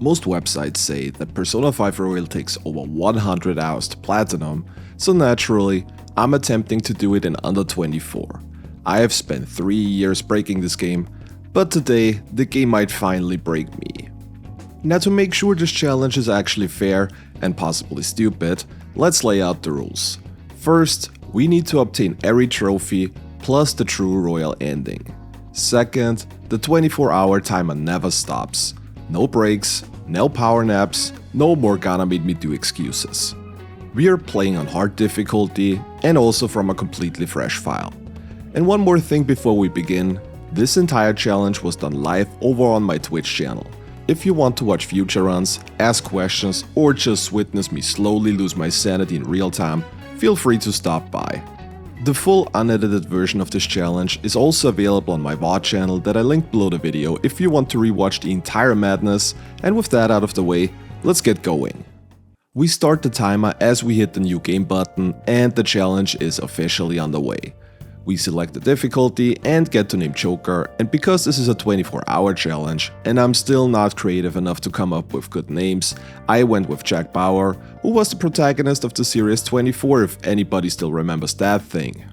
Most websites say that Persona 5 Royal takes over 100 hours to platinum, so naturally, I'm attempting to do it in under 24. I have spent 3 years breaking this game, but today the game might finally break me. Now, to make sure this challenge is actually fair and possibly stupid, let's lay out the rules. First, we need to obtain every trophy plus the true royal ending. Second, the 24-hour timer never stops. No breaks, no power naps, no Morgana made me do excuses. We are playing on hard difficulty and also from a completely fresh file. And one more thing before we begin, this entire challenge was done live over on my Twitch channel. If you want to watch future runs, ask questions, or just witness me slowly lose my sanity in real time, feel free to stop by. The full unedited version of this challenge is also available on my VOD channel that I linked below the video if you want to rewatch the entire madness, and with that out of the way, let's get going. We start the timer as we hit the new game button and the challenge is officially underway. We select the difficulty and get to name Joker, and because this is a 24-hour challenge and I'm still not creative enough to come up with good names, I went with Jack Bauer, who was the protagonist of the series 24 if anybody still remembers that thing.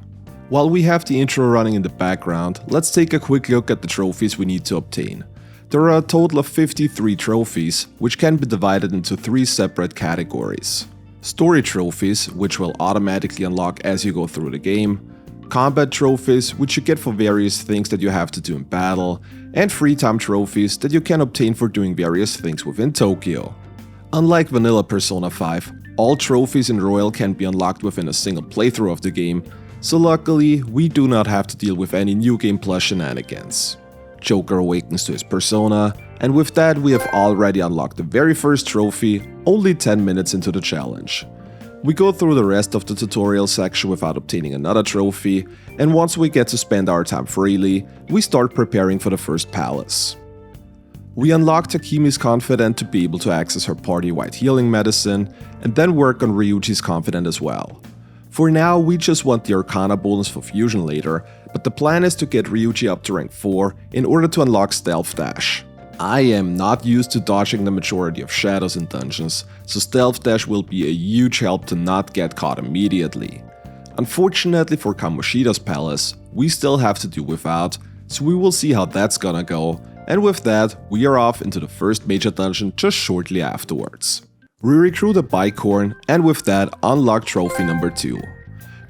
While we have the intro running in the background, let's take a quick look at the trophies we need to obtain. There are a total of 53 trophies, which can be divided into 3 separate categories. Story trophies, which will automatically unlock as you go through the game, combat trophies, which you get for various things that you have to do in battle, and free time trophies that you can obtain for doing various things within Tokyo. Unlike vanilla Persona 5, all trophies in Royal can be unlocked within a single playthrough of the game, so luckily we do not have to deal with any New Game Plus shenanigans. Joker awakens to his persona, and with that we have already unlocked the very first trophy, only 10 minutes into the challenge. We go through the rest of the tutorial section without obtaining another trophy, and once we get to spend our time freely, we start preparing for the first palace. We unlock Takemi's confidant to be able to access her party-wide healing medicine, and then work on Ryuji's confidant as well. For now, we just want the Arcana bonus for fusion later, but the plan is to get Ryuji up to rank 4 in order to unlock Stealth Dash. I am not used to dodging the majority of shadows in dungeons, so Stealth Dash will be a huge help to not get caught immediately. Unfortunately for Kamoshida's palace, we still have to do without, so we will see how that's gonna go, and with that, we are off into the first major dungeon just shortly afterwards. We recruit a Bicorn, and with that, unlock trophy number 2.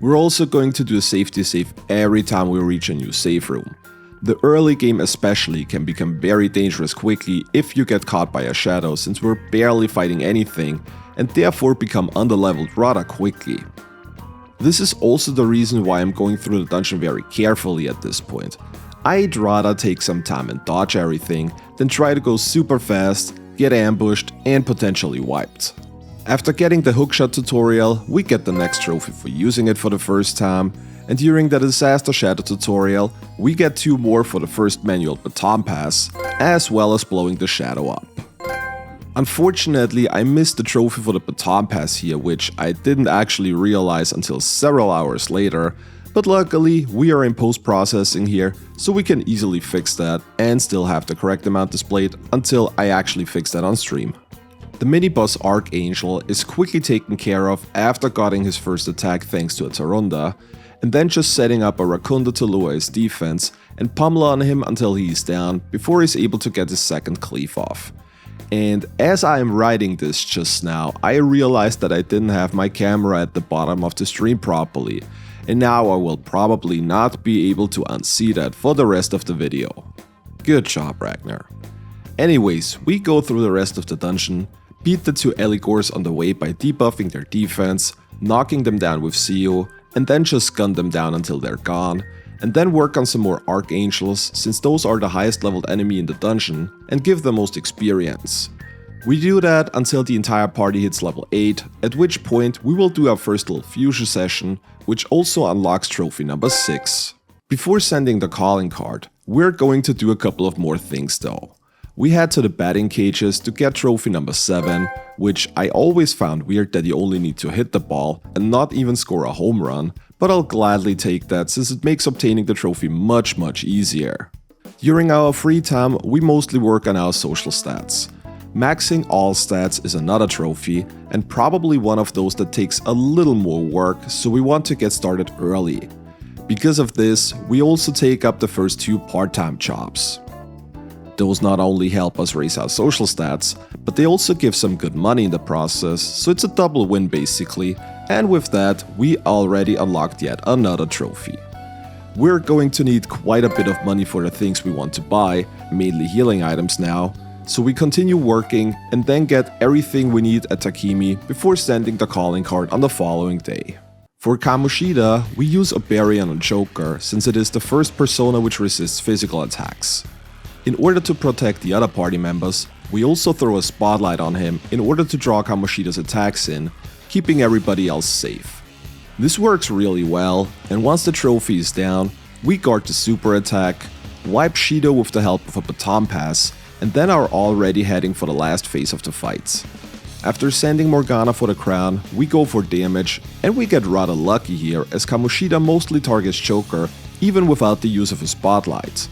We're also going to do a safety save every time we reach a new save room. The early game especially can become very dangerous quickly if you get caught by a shadow, since we're barely fighting anything and therefore become underleveled rather quickly. This is also the reason why I'm going through the dungeon very carefully at this point. I'd rather take some time and dodge everything than try to go super fast, get ambushed and potentially wiped. After getting the hookshot tutorial, we get the next trophy for using it for the first time, and during the Disaster Shadow tutorial, we get 2 more for the first manual baton pass, as well as blowing the shadow up. Unfortunately, I missed the trophy for the baton pass here, which I didn't actually realize until several hours later, but luckily we are in post-processing here, so we can easily fix that and still have the correct amount displayed until I actually fix that on stream. The mini-boss Archangel is quickly taken care of after getting his first attack thanks to a Tarunda, and then just setting up a Rakunda to lower his defense and pummel on him until he is down before he's able to get his second cleave off. And as I am writing this just now, I realized that I didn't have my camera at the bottom of the stream properly, and now I will probably not be able to unsee that for the rest of the video. Good job, Ragnar. Anyways, we go through the rest of the dungeon, beat the 2 Eligors on the way by debuffing their defense, knocking them down with Seo, and then just gun them down until they're gone, and then work on some more Archangels since those are the highest leveled enemy in the dungeon and give the most experience. We do that until the entire party hits level 8, at which point we will do our first little fusion session, which also unlocks trophy number 6. Before sending the calling card, we're going to do a couple of more things though. We head to the batting cages to get trophy number 7, which I always found weird that you only need to hit the ball and not even score a home run, but I'll gladly take that since it makes obtaining the trophy much easier. During our free time, we mostly work on our social stats. Maxing all stats is another trophy, and probably one of those that takes a little more work, so we want to get started early. Because of this, we also take up the first 2 part-time jobs. Those not only help us raise our social stats, but they also give some good money in the process, so it's a double win basically, and with that, we already unlocked yet another trophy. We're going to need quite a bit of money for the things we want to buy, mainly healing items now, so we continue working and then get everything we need at Takimi before sending the calling card on the following day. For Kamoshida, we use Oberian on Joker since it is the first persona which resists physical attacks. In order to protect the other party members, we also throw a spotlight on him in order to draw Kamoshida's attacks in, keeping everybody else safe. This works really well, and once the trophy is down, we guard the super attack, wipe Shido with the help of a baton pass, and then are already heading for the last phase of the fight. After sending Morgana for the crown, we go for damage, and we get rather lucky here as Kamoshida mostly targets Joker even without the use of a spotlight.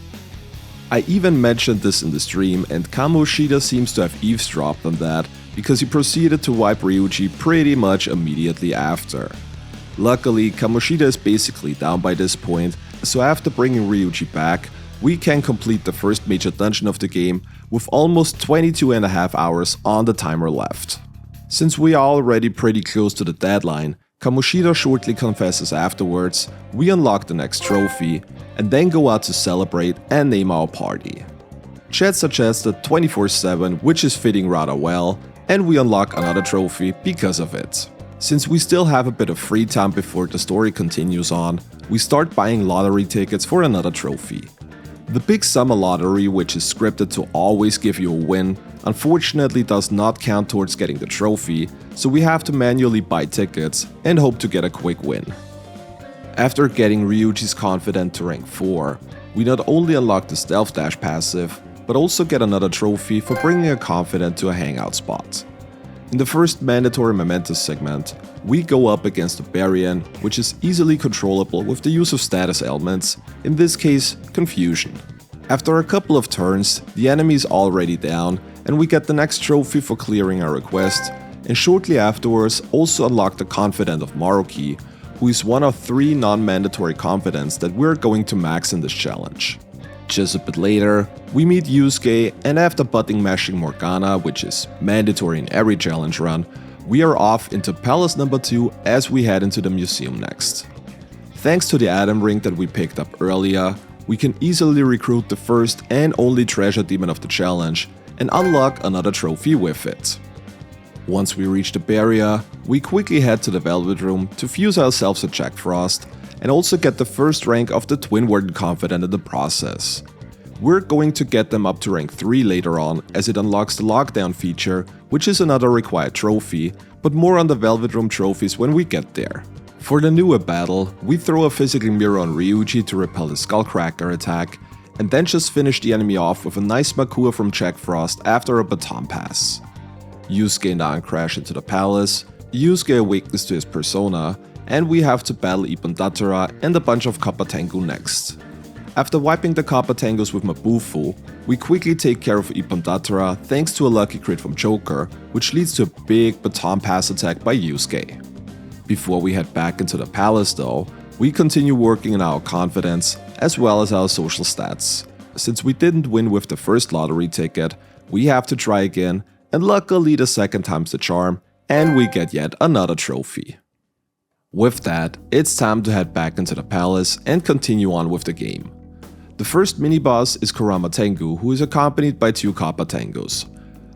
I even mentioned this in the stream, and Kamoshida seems to have eavesdropped on that because he proceeded to wipe Ryuji pretty much immediately after. Luckily, Kamoshida is basically down by this point, so after bringing Ryuji back, we can complete the first major dungeon of the game with almost 22.5 hours on the timer left. Since we are already pretty close to the deadline, Kamoshida shortly confesses afterwards, we unlock the next trophy, and then go out to celebrate and name our party. Chat suggested 24/7, which is fitting rather well, and we unlock another trophy because of it. Since we still have a bit of free time before the story continues on, we start buying lottery tickets for another trophy. The Big Summer Lottery, which is scripted to always give you a win, unfortunately does not count towards getting the trophy, so we have to manually buy tickets and hope to get a quick win. After getting Ryuji's Confident to rank 4, we not only unlock the Stealth Dash passive, but also get another trophy for bringing a Confident to a hangout spot. In the first mandatory Momentos segment, we go up against Oberian, which is easily controllable with the use of status elements, in this case, Confusion. After a couple of turns, the enemy is already down, and we get the next trophy for clearing our request, and shortly afterwards also unlock the Confident of Maruki, who is one of 3 non-mandatory confidents that we're going to max in this challenge. Just a bit later, we meet Yusuke, and after button mashing Morgana, which is mandatory in every challenge run, we are off into Palace number 2 as we head into the museum next. Thanks to the item ring that we picked up earlier, we can easily recruit the first and only treasure demon of the challenge and unlock another trophy with it. Once we reach the barrier, we quickly head to the Velvet Room to fuse ourselves a Jack Frost and also get the first rank of the Twin Warden Confident in the process. We're going to get them up to rank 3 later on as it unlocks the lockdown feature, which is another required trophy, but more on the Velvet Room trophies when we get there. For the newer battle, we throw a physical mirror on Ryuji to repel the Skullcracker attack, and then just finish the enemy off with a nice Makua from Jack Frost after a baton pass. Yusuke and I crash into the palace, Yusuke awakens to his persona, and we have to battle Ippon-Datara and a bunch of Kappa Tengu next. After wiping the Kappa Tengus with Mabufu, we quickly take care of Ippon-Datara thanks to a lucky crit from Joker, which leads to a big baton pass attack by Yusuke. Before we head back into the palace though, we continue working on our confidence as well as our social stats. Since we didn't win with the first lottery ticket, we have to try again, and luckily the second time's the charm, and we get yet another trophy. With that, it's time to head back into the palace and continue on with the game. The first mini-boss is Kurama Tengu, who is accompanied by 2 Kappa Tengus.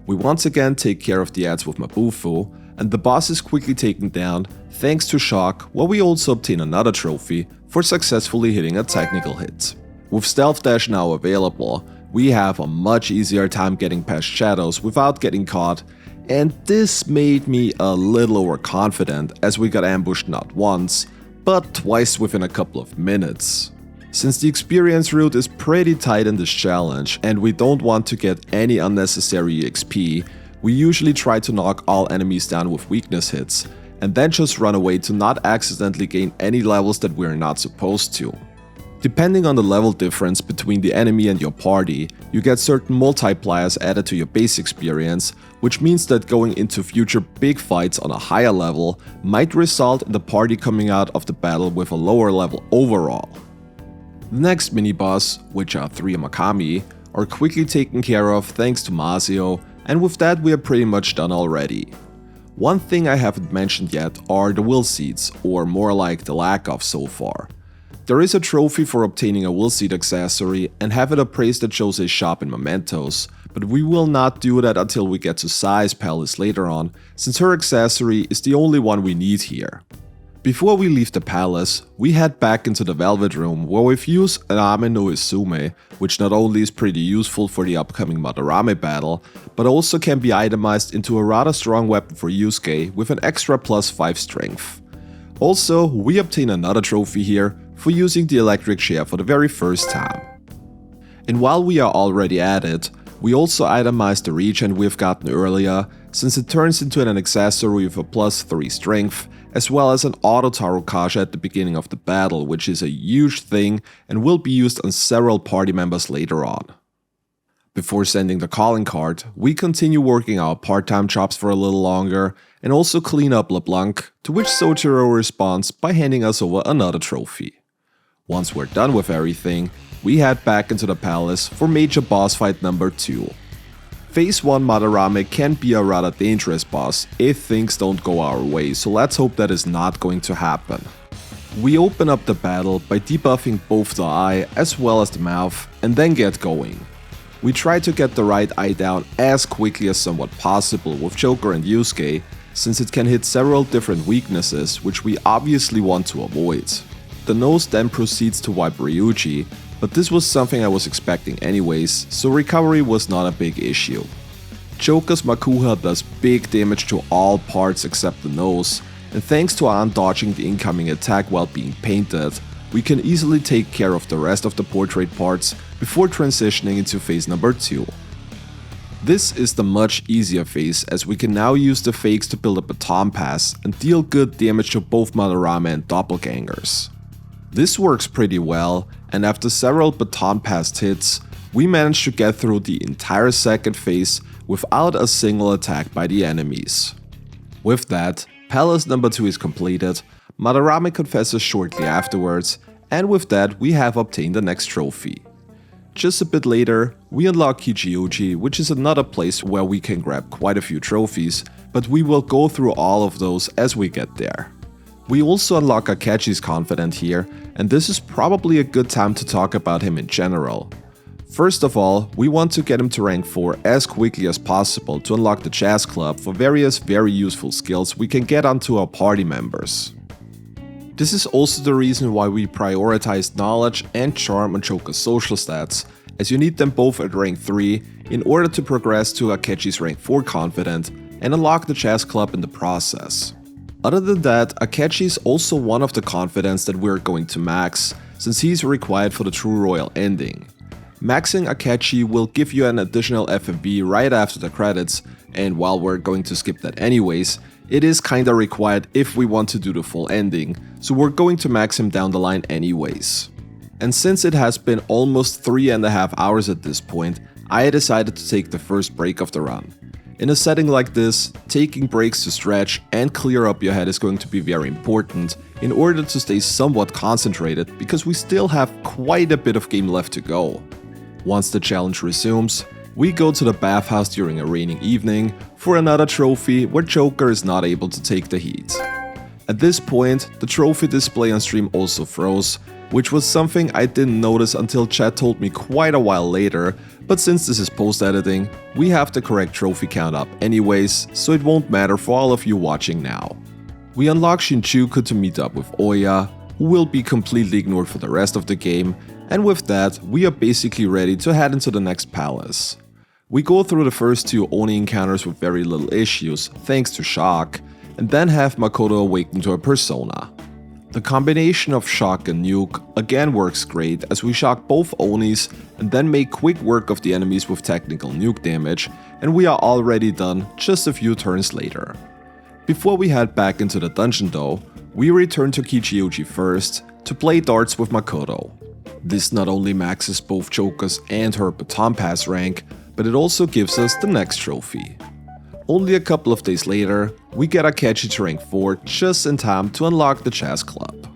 We once again take care of the ads with Mabufu, and the boss is quickly taken down thanks to Shock, while we also obtain another trophy for successfully hitting a technical hit. With Stealth Dash now available, we have a much easier time getting past shadows without getting caught, and this made me a little overconfident as we got ambushed not once, but twice within a couple of minutes. Since the experience route is pretty tight in this challenge and we don't want to get any unnecessary EXP, we usually try to knock all enemies down with weakness hits, and then just run away to not accidentally gain any levels that we're not supposed to. Depending on the level difference between the enemy and your party, you get certain multipliers added to your base experience, which means that going into future big fights on a higher level might result in the party coming out of the battle with a lower level overall. The next mini-boss, which are 3 Makami, are quickly taken care of thanks to Masio, and with that we are pretty much done already. One thing I haven't mentioned yet are the will seeds, or more like the lack of so far. There is a trophy for obtaining a will seed accessory and have it appraised at Jose's shop in Momentos, but we will not do that until we get to Sai's palace later on, since her accessory is the only one we need here. Before we leave the palace, we head back into the Velvet Room where we fuse Ame no Izume, which not only is pretty useful for the upcoming Madarame battle, but also can be itemized into a rather strong weapon for Yusuke with an extra +5 strength. Also, we obtain another trophy here for using the electric chair for the very first time. And while we are already at it, we also itemize the regen we've gotten earlier, since it turns into an accessory with a +3 strength, as well as an auto Tarokaja at the beginning of the battle, which is a huge thing and will be used on several party members later on. Before sending the calling card, we continue working our part-time jobs for a little longer and also clean up LeBlanc, to which Sojiro responds by handing us over another trophy. Once we're done with everything, we head back into the palace for major boss fight number 2. Phase 1 Madarame can be a rather dangerous boss if things don't go our way, so let's hope that is not going to happen. We open up the battle by debuffing both the eye as well as the mouth and then get going. We try to get the right eye down as quickly as somewhat possible with Joker and Yusuke, since it can hit several different weaknesses which we obviously want to avoid. The nose then proceeds to wipe Ryuji, but this was something I was expecting anyways, so recovery was not a big issue. Joker's Makuha does big damage to all parts except the nose, and thanks to undodging the incoming attack while being painted, we can easily take care of the rest of the portrait parts before transitioning into phase number 2. This is the much easier phase, as we can now use the fakes to build a baton pass and deal good damage to both Madarame and doppelgangers. This works pretty well, and after several baton pass hits, we managed to get through the entire second phase without a single attack by the enemies. With that, Palace number 2 is completed, Madarame confesses shortly afterwards, and with that we have obtained the next trophy. Just a bit later, we unlock Kichiuji, which is another place where we can grab quite a few trophies, but we will go through all of those as we get there. We also unlock Akechi's Confidant here, and this is probably a good time to talk about him in general. First of all, we want to get him to rank 4 as quickly as possible to unlock the Jazz Club for various very useful skills we can get onto our party members. This is also the reason why we prioritized Knowledge and Charm on Joker's social stats, as you need them both at rank 3 in order to progress to Akechi's rank 4 Confidant and unlock the Jazz Club in the process. Other than that, Akechi is also one of the confidants that we're going to max, since he's required for the true royal ending. Maxing Akechi will give you an additional FMV right after the credits, and while we're going to skip that anyways, it is kinda required if we want to do the full ending, so we're going to max him down the line anyways. And since it has been almost 3.5 hours at this point, I decided to take the first break of the run. In a setting like this, taking breaks to stretch and clear up your head is going to be very important in order to stay somewhat concentrated, because we still have quite a bit of game left to go. Once the challenge resumes, we go to the bathhouse during a raining evening for another trophy where Joker is not able to take the heat. At this point, the trophy display on stream also froze, which was something I didn't notice until chat told me quite a while later, but since this is post-editing, we have the correct trophy count up anyways, so it won't matter for all of you watching now. We unlock Shinjuku to meet up with Oya, who will be completely ignored for the rest of the game, and with that, we are basically ready to head into the next palace. We go through the first 2 Oni encounters with very little issues, thanks to Shock, and then have Makoto awaken to her persona. The combination of Shock and Nuke again works great, as we shock both Onis and then make quick work of the enemies with technical nuke damage, and we are already done just a few turns later. Before we head back into the dungeon though, we return to Kichiuji first to play darts with Makoto. This not only maxes both Joker's and her baton pass rank, but it also gives us the next trophy. Only a couple of days later, we get Akechi to rank 4 just in time to unlock the Jazz Club.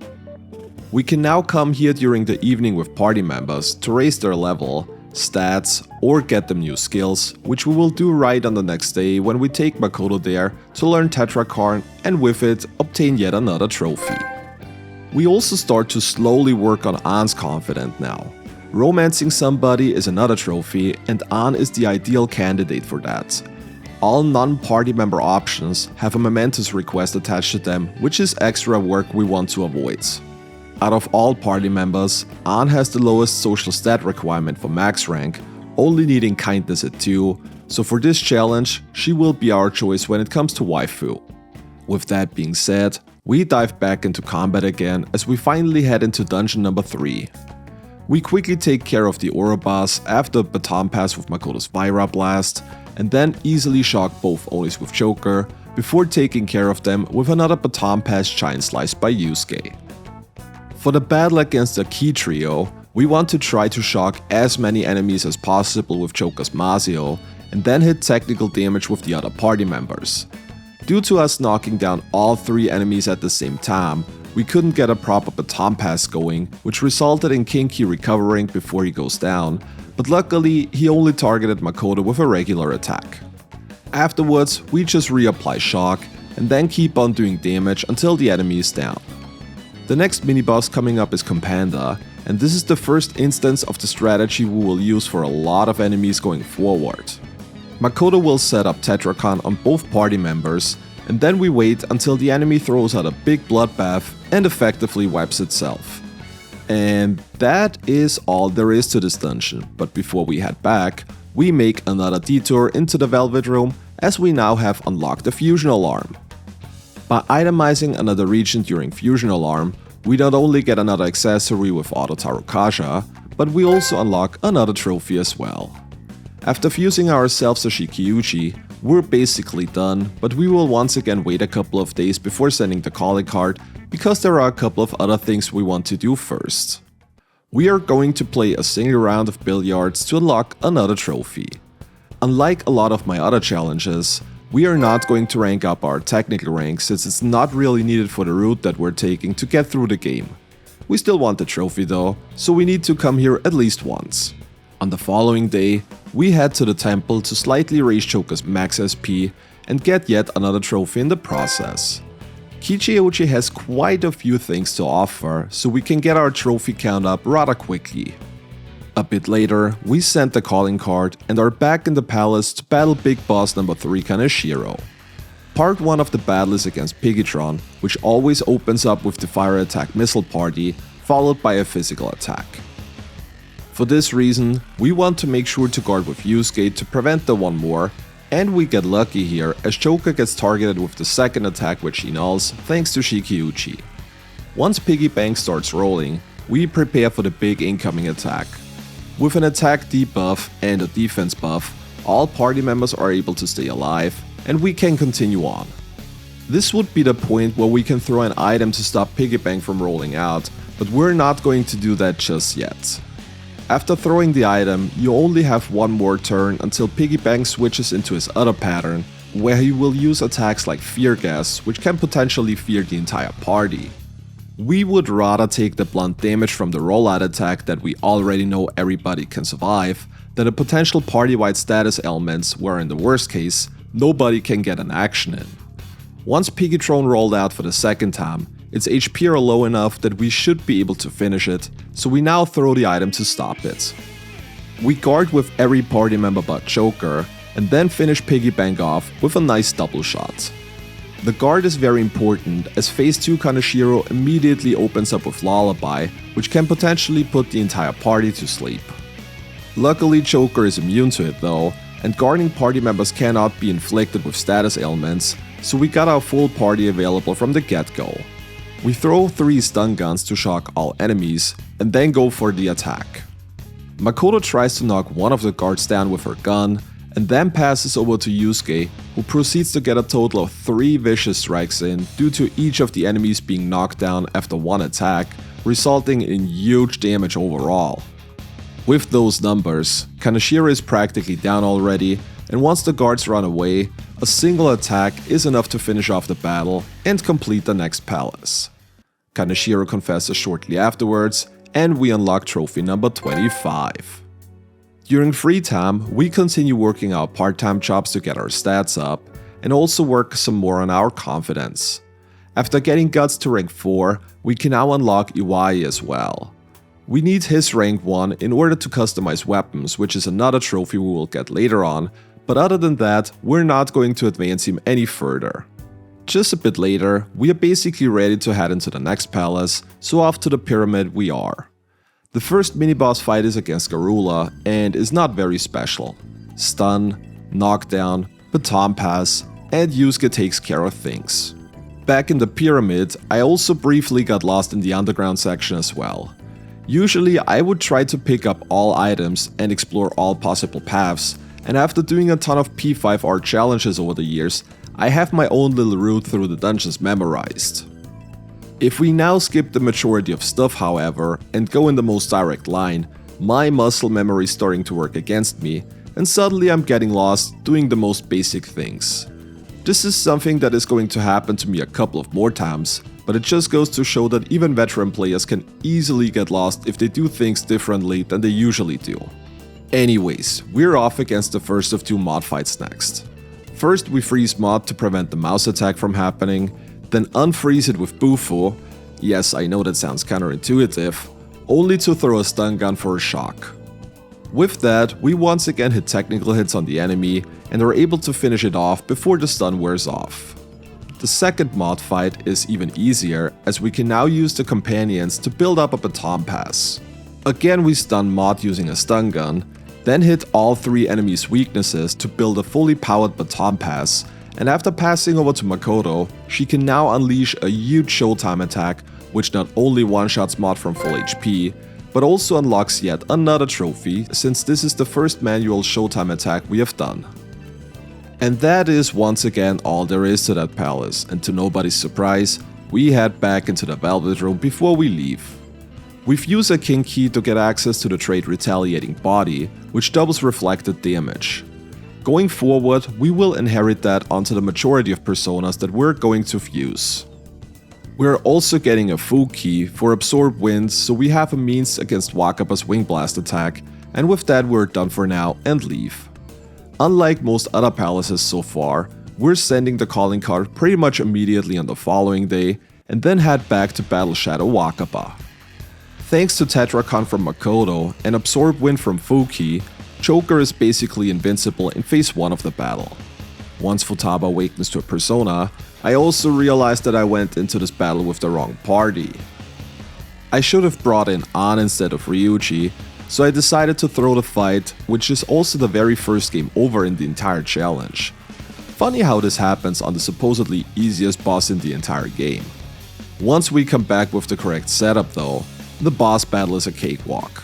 We can now come here during the evening with party members to raise their level, stats, or get them new skills, which we will do right on the next day when we take Makoto there to learn Tetrakarn and with it obtain yet another trophy. We also start to slowly work on An's confidence now. Romancing somebody is another trophy and An is the ideal candidate for that. All non-party member options have a Momentos request attached to them, which is extra work we want to avoid. Out of all party members, An has the lowest social stat requirement for max rank, only needing kindness at 2, so for this challenge, she will be our choice when it comes to waifu. With that being said, we dive back into combat again as we finally head into dungeon number 3. We quickly take care of the Aura boss after baton pass with Makoto's Vira Blast, and then easily shock both Onis with Joker, before taking care of them with another baton pass Giant Slice by Yusuke. For the battle against the Key Trio, we want to try to shock as many enemies as possible with Joker's Mazio, and then hit technical damage with the other party members. Due to us knocking down all 3 enemies at the same time, we couldn't get a proper baton pass going, which resulted in Kinky recovering before he goes down, but luckily he only targeted Makoto with a regular attack. Afterwards, we just reapply shock, and then keep on doing damage until the enemy is down. The next mini-boss coming up is Companda, and this is the first instance of the strategy we will use for a lot of enemies going forward. Makoto will set up Tetrakarn on both party members, and then we wait until the enemy throws out a big bloodbath and effectively wipes itself. And that is all there is to this dungeon, but before we head back, we make another detour into the Velvet Room as we now have unlocked the Fusion Alarm. By itemizing another region during Fusion Alarm, we not only get another accessory with Auto Tarokasha, but we also unlock another trophy as well. After fusing ourselves to Shikiuchi, we're basically done, but we will once again wait a couple of days before sending the calling card because there are a couple of other things we want to do first. We are going to play a single round of billiards to unlock another trophy. Unlike a lot of my other challenges, we are not going to rank up our technical rank since it's not really needed for the route that we're taking to get through the game. We still want the trophy though, so we need to come here at least once. On the following day, we head to the temple to slightly raise Joker's max SP and get yet another trophy in the process. Kichiuchi has quite a few things to offer, so we can get our trophy count up rather quickly. A bit later, we send the calling card and are back in the palace to battle Big Boss number 3 Kaneshiro. Part 1 of the battle is against Piggytron, which always opens up with the Fire Attack Missile Party, followed by a physical attack. For this reason, we want to make sure to guard with Yusuke to prevent the one more, and we get lucky here as Joker gets targeted with the second attack which he nulls thanks to Shikiuchi. Once Piggy Bank starts rolling, we prepare for the big incoming attack. With an attack debuff and a defense buff, all party members are able to stay alive, and we can continue on. This would be the point where we can throw an item to stop Piggy Bank from rolling out, but we're not going to do that just yet. After throwing the item, you only have one more turn until Piggy Bank switches into his other pattern, where he will use attacks like Fear Gas, which can potentially fear the entire party. We would rather take the blunt damage from the rollout attack that we already know everybody can survive, than the potential party-wide status elements where in the worst case, nobody can get an action in. Once Piggytron rolled out for the second time, its HP are low enough that we should be able to finish it, so we now throw the item to stop it. We guard with every party member but Joker, and then finish Piggy Bank off with a nice double shot. The guard is very important as Phase 2 Kaneshiro immediately opens up with Lullaby, which can potentially put the entire party to sleep. Luckily Joker is immune to it though, and guarding party members cannot be inflicted with status ailments, so we got our full party available from the get-go. We throw 3 stun guns to shock all enemies, and then go for the attack. Makoto tries to knock one of the guards down with her gun, and then passes over to Yusuke, who proceeds to get a total of 3 vicious strikes in due to each of the enemies being knocked down after one attack, resulting in huge damage overall. With those numbers, Kaneshiro is practically down already, and once the guards run away, a single attack is enough to finish off the battle and complete the next palace. Kaneshiro confesses shortly afterwards, and we unlock trophy number 25. During free time, we continue working our part-time jobs to get our stats up, and also work some more on our confidence. After getting Guts to rank 4, we can now unlock Iwai as well. We need his rank 1 in order to customize weapons, which is another trophy we will get later on, but other than that, we're not going to advance him any further. Just a bit later, we are basically ready to head into the next palace, so off to the pyramid we are. The first mini-boss fight is against Garula and is not very special. Stun, knockdown, baton pass, and Yusuke takes care of things. Back in the pyramid, I also briefly got lost in the underground section as well. Usually I would try to pick up all items and explore all possible paths, and after doing a ton of P5R challenges over the years, I have my own little route through the dungeons memorized. If we now skip the majority of stuff however, and go in the most direct line, my muscle memory is starting to work against me, and suddenly I'm getting lost doing the most basic things. This is something that is going to happen to me a couple of more times, but it just goes to show that even veteran players can easily get lost if they do things differently than they usually do. Anyways, we're off against the first of 2 mod fights next. First we freeze Mod to prevent the mouse attack from happening, then unfreeze it with Bufu, yes I know that sounds counterintuitive, only to throw a stun gun for a shock. With that, we once again hit technical hits on the enemy and are able to finish it off before the stun wears off. The second mod fight is even easier, as we can now use the companions to build up a baton pass. Again we stun Mod using a stun gun, then hit all 3 enemies' weaknesses to build a fully powered baton pass, and after passing over to Makoto, she can now unleash a huge showtime attack which not only one-shots Mod from full HP, but also unlocks yet another trophy, since this is the first manual showtime attack we have done. And that is once again all there is to that palace, and to nobody's surprise, we head back into the Velvet Room before we leave. We've used a King Key to get access to the trait Retaliating Body, which doubles reflected damage. Going forward, we will inherit that onto the majority of personas that we're going to fuse. We're also getting a Fu Key for Absorb Winds, so we have a means against Wakaba's Wing Blast attack, and with that we're done for now and leave. Unlike most other palaces so far, we're sending the calling card pretty much immediately on the following day, and then head back to battle Shadow Wakaba. Thanks to Tetracon from Makoto and Absorb Wind from Fuki, Joker is basically invincible in phase 1 of the battle. Once Futaba awakens to a persona, I also realized that I went into this battle with the wrong party. I should have brought in An instead of Ryuji, so I decided to throw the fight, which is also the very first game over in the entire challenge. Funny how this happens on the supposedly easiest boss in the entire game. Once we come back with the correct setup though, the boss battle is a cakewalk.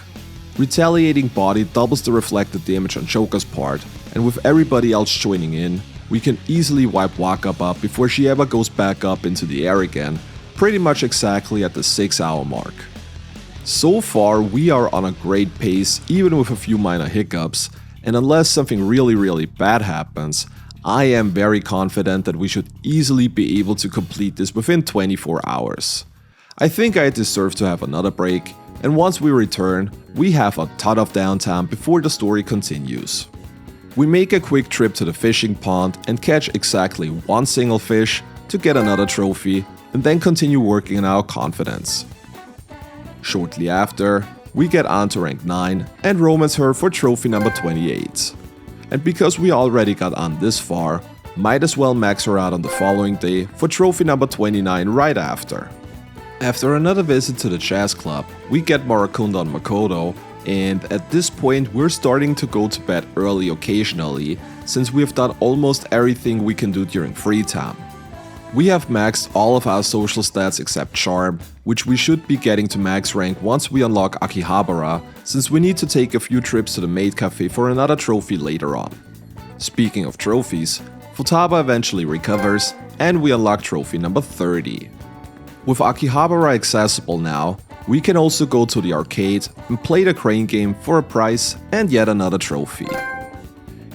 Retaliating Body doubles the reflected damage on Joker's part, and with everybody else joining in, we can easily wipe Wakaba before she ever goes back up into the air again, pretty much exactly at the 6-hour mark. So far we are on a great pace even with a few minor hiccups, and unless something really bad happens, I am very confident that we should easily be able to complete this within 24 hours. I think I deserve to have another break, and once we return, we have a ton of downtime before the story continues. We make a quick trip to the fishing pond and catch exactly 1 single fish to get another trophy, and then continue working on our confidence. Shortly after, we get on to rank 9 and romance her for trophy number 28. And because we already got on this far, might as well max her out on the following day for trophy number 29 right after. After another visit to the jazz club, we get Marakunda on Makoto, and at this point we're starting to go to bed early occasionally, since we have done almost everything we can do during free time. We have maxed all of our social stats except Charm, which we should be getting to max rank once we unlock Akihabara, since we need to take a few trips to the maid cafe for another trophy later on. Speaking of trophies, Futaba eventually recovers, and we unlock trophy number 30. With Akihabara accessible now, We can also go to the arcade and play the crane game for a prize and yet another trophy.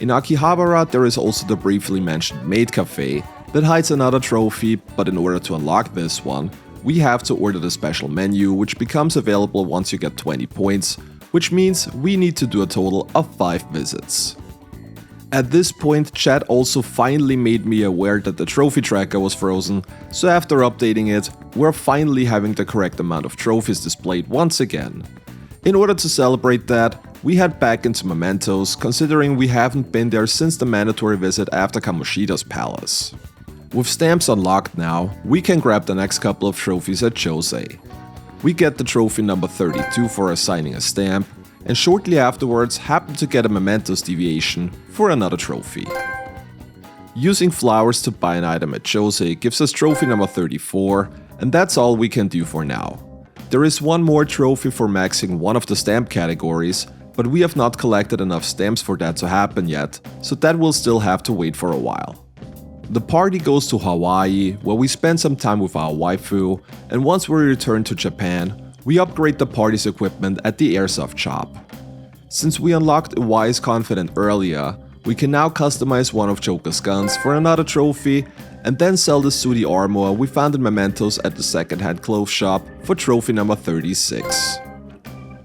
In Akihabara there is also the briefly mentioned maid cafe that hides another trophy, but in order to unlock this one, we have to order the special menu, which becomes available once you get 20 points, which means we need to do a total of 5 visits. At this point, chat also finally made me aware that the trophy tracker was frozen, so after updating it, we're finally having the correct amount of trophies displayed once again. In order to celebrate that, we head back into Momentos, considering we haven't been there since the mandatory visit after Kamoshida's palace. With stamps unlocked now, we can grab the next couple of trophies at Josei. We get the trophy number 32 for assigning a stamp, and shortly afterwards happen to get a Momentos deviation for another trophy. Using flowers to buy an item at Josei gives us trophy number 34, and that's all we can do for now. There is one more trophy for maxing one of the stamp categories, but we have not collected enough stamps for that to happen yet, so that will still have to wait for a while. The party goes to Hawaii, where we spend some time with our waifu, and once we return to Japan, we upgrade the party's equipment at the airsoft shop. Since we unlocked a Wise Confident earlier, we can now customize one of Joker's guns for another trophy, and then sell the Sudi armor we found in Mementos at the second-hand clothes shop for trophy number 36.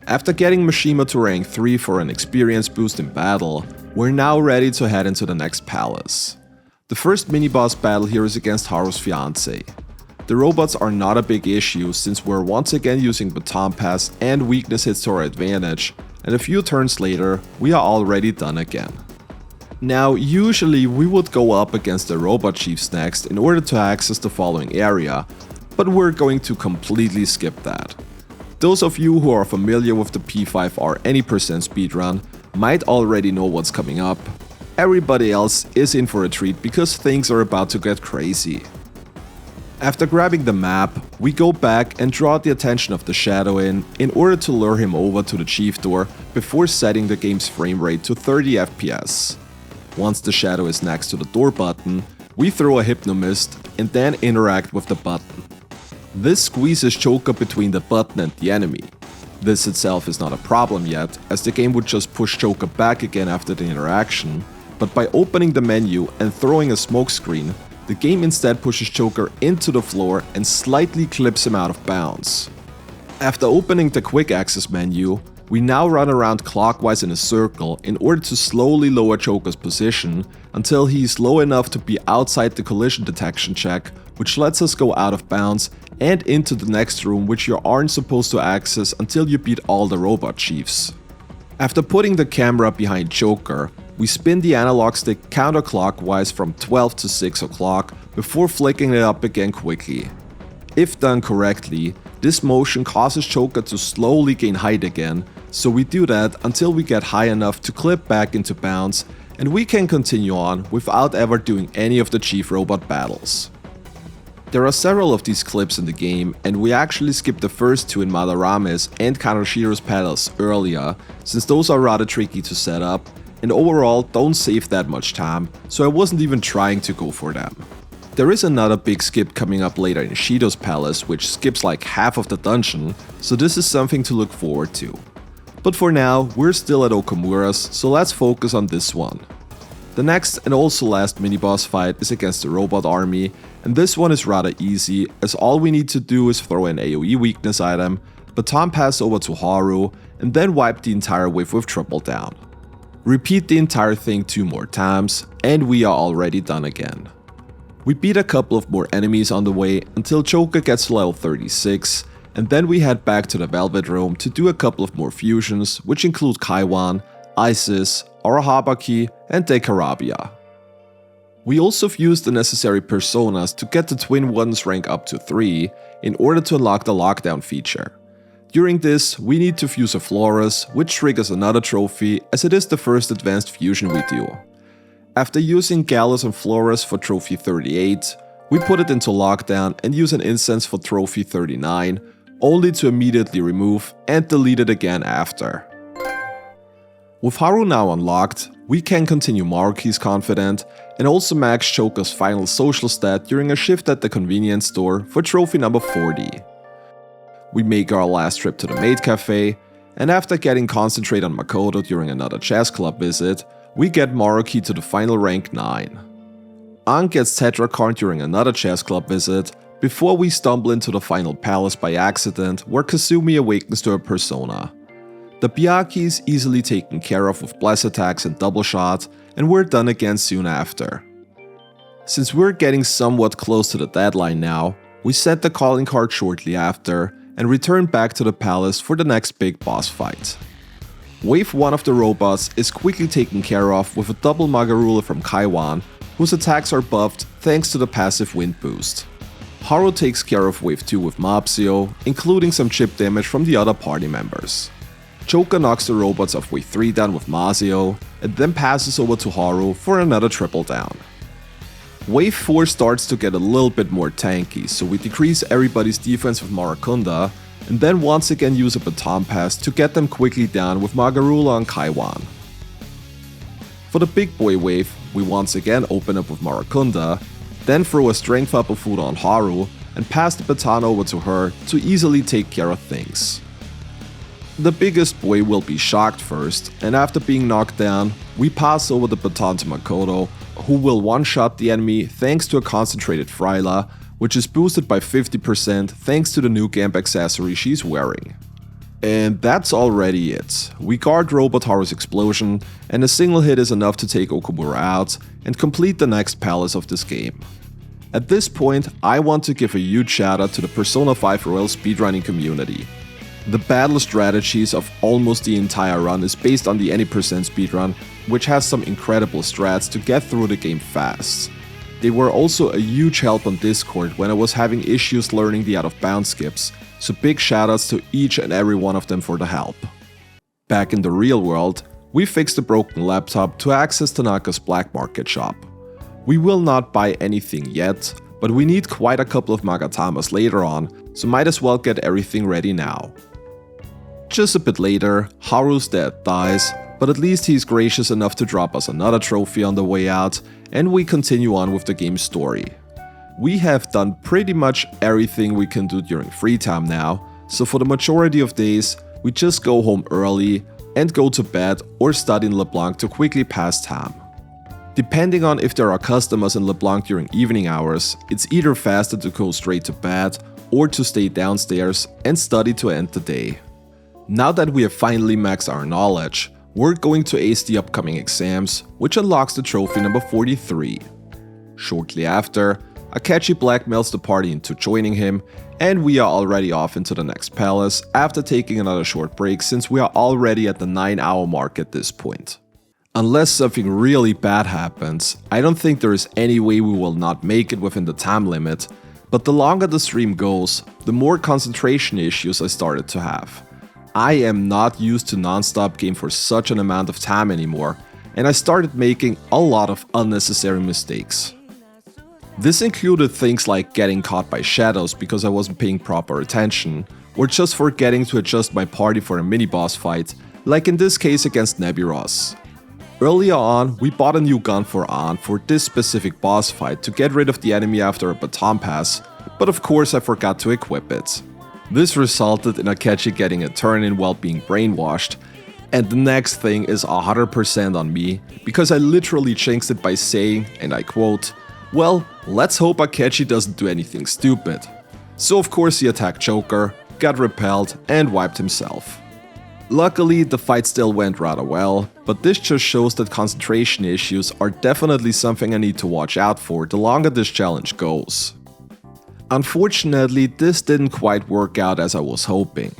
After getting Mishima to rank 3 for an experience boost in battle, we're now ready to head into the next palace. The first mini-boss battle here is against Haru's fiancé. The robots are not a big issue since we're once again using baton pass and weakness hits to our advantage, and a few turns later, we are already done again. Now, usually we would go up against the robot chiefs next in order to access the following area, but we're going to completely skip that. Those of you who are familiar with the P5R any percent speedrun might already know what's coming up. Everybody else is in for a treat because things are about to get crazy. After grabbing the map, we go back and draw the attention of the Shadow in order to lure him over to the chief door before setting the game's frame rate to 30 FPS. Once the Shadow is next to the door button, we throw a Hypnomist and then interact with the button. This squeezes Joker between the button and the enemy. This itself is not a problem yet, as the game would just push Joker back again after the interaction, but by opening the menu and throwing a smokescreen, the game instead pushes Joker into the floor and slightly clips him out of bounds. After opening the quick access menu, we now run around clockwise in a circle in order to slowly lower Joker's position until he is low enough to be outside the collision detection check, which lets us go out of bounds and into the next room, which you aren't supposed to access until you beat all the robot chiefs. After putting the camera behind Joker, we spin the analog stick counterclockwise from 12 to 6 o'clock before flicking it up again quickly. If done correctly, this motion causes Joker to slowly gain height again, so we do that until we get high enough to clip back into bounds, and we can continue on without ever doing any of the chief robot battles. There are several of these clips in the game, and we actually skipped the first two in Madarame's and Kaneshiro's battles earlier, since those are rather tricky to set up, and overall don't save that much time, so I wasn't even trying to go for them. There is another big skip coming up later in Shido's palace, which skips like half of the dungeon, so this is something to look forward to. But for now, we're still at Okumura's, so let's focus on this one. The next and also last mini-boss fight is against the robot army, and this one is rather easy, as all we need to do is throw an AoE weakness item, baton pass over to Haru, and then wipe the entire wave with triple down. Repeat the entire thing 2 more times, and we are already done again. We beat a couple of more enemies on the way until Joker gets to level 36, and then we head back to the Velvet Room to do a couple of more fusions, which include Kaiwan, Isis, Arahabaki, and Dekarabia. We also fused the necessary personas to get the Twin Ones rank up to 3 in order to unlock the lockdown feature. During this, we need to fuse a Flores, which triggers another trophy as it is the first advanced fusion we do. After using Gallus and Flores for trophy 38, we put it into lockdown and use an incense for trophy 39, only to immediately remove and delete it again after. With Haru now unlocked, we can continue Maruki's Confident and also max Joker's final social stat during a shift at the convenience store for trophy number 40. we make our last trip to the maid cafe, and after getting concentrate on Makoto during another chess club visit, we get Maruki to the final rank 9. An gets Tetrakarn during another chess club visit, before we stumble into the final palace by accident where Kasumi awakens to her persona. The Byaki is easily taken care of with bless attacks and double shot, and we're done again soon after. Since we're getting somewhat close to the deadline now, we set the calling card shortly after and return back to the palace for the next big boss fight. Wave 1 of the robots is quickly taken care of with a double Magarula from Kaiwan, whose attacks are buffed thanks to the passive wind boost. Haru takes care of Wave 2 with Mapsio, including some chip damage from the other party members. Choka knocks the robots of Wave 3 down with Mazio, and then passes over to Haru for another triple down. Wave 4 starts to get a little bit more tanky, so we decrease everybody's defense with Marakunda, and then once again use a baton pass to get them quickly down with Magarula and Kaiwan. For the big boy wave, we once again open up with Marakunda, then throw a strength up of food on Haru, and pass the baton over to her to easily take care of things. The biggest boy will be shocked first, and after being knocked down, we pass over the baton to Makoto, who will one-shot the enemy thanks to a concentrated Fryla, which is boosted by 50% thanks to the new Gamp accessory she's wearing. And that's already it. We guard Robot Haru's explosion, and a single hit is enough to take Okumura out and complete the next palace of this game. At this point, I want to give a huge shout out to the Persona 5 Royal speedrunning community. The battle strategies of almost the entire run is based on the Any% speedrun, which has some incredible strats to get through the game fast. They were also a huge help on Discord when I was having issues learning the out of bounds skips, so big shoutouts to each and every one of them for the help. Back in the real world, we fixed the broken laptop to access Tanaka's black market shop. We will not buy anything yet, but we need quite a couple of Magatamas later on, so might as well get everything ready now. Just a bit later, Haru's dad dies, but at least he's gracious enough to drop us another trophy on the way out, and we continue on with the game's story. We have done pretty much everything we can do during free time now, so for the majority of days, we just go home early and go to bed or study in LeBlanc to quickly pass time. Depending on if there are customers in LeBlanc during evening hours, it's either faster to go straight to bed or to stay downstairs and study to end the day. Now that we have finally maxed our knowledge, we're going to ace the upcoming exams, which unlocks the trophy number 43. Shortly after, Akechi blackmails the party into joining him, and we are already off into the next palace after taking another short break since we are already at the 9-hour mark at this point. Unless something really bad happens, I don't think there is any way we will not make it within the time limit, but the longer the stream goes, the more concentration issues I started to have. I am not used to non-stop game for such an amount of time anymore, and I started making a lot of unnecessary mistakes. This included things like getting caught by shadows because I wasn't paying proper attention, or just forgetting to adjust my party for a mini-boss fight, like in this case against Nebiros. Earlier on, we bought a new gun for An for this specific boss fight to get rid of the enemy after a baton pass, but of course I forgot to equip it. This resulted in Akechi getting a turn-in while being brainwashed, and the next thing is 100% on me, because I literally jinxed it by saying, and I quote, "Well, let's hope Akechi doesn't do anything stupid." So of course he attacked Joker, got repelled, and wiped himself. Luckily, the fight still went rather well, but this just shows that concentration issues are definitely something I need to watch out for the longer this challenge goes. Unfortunately, this didn't quite work out as I was hoping.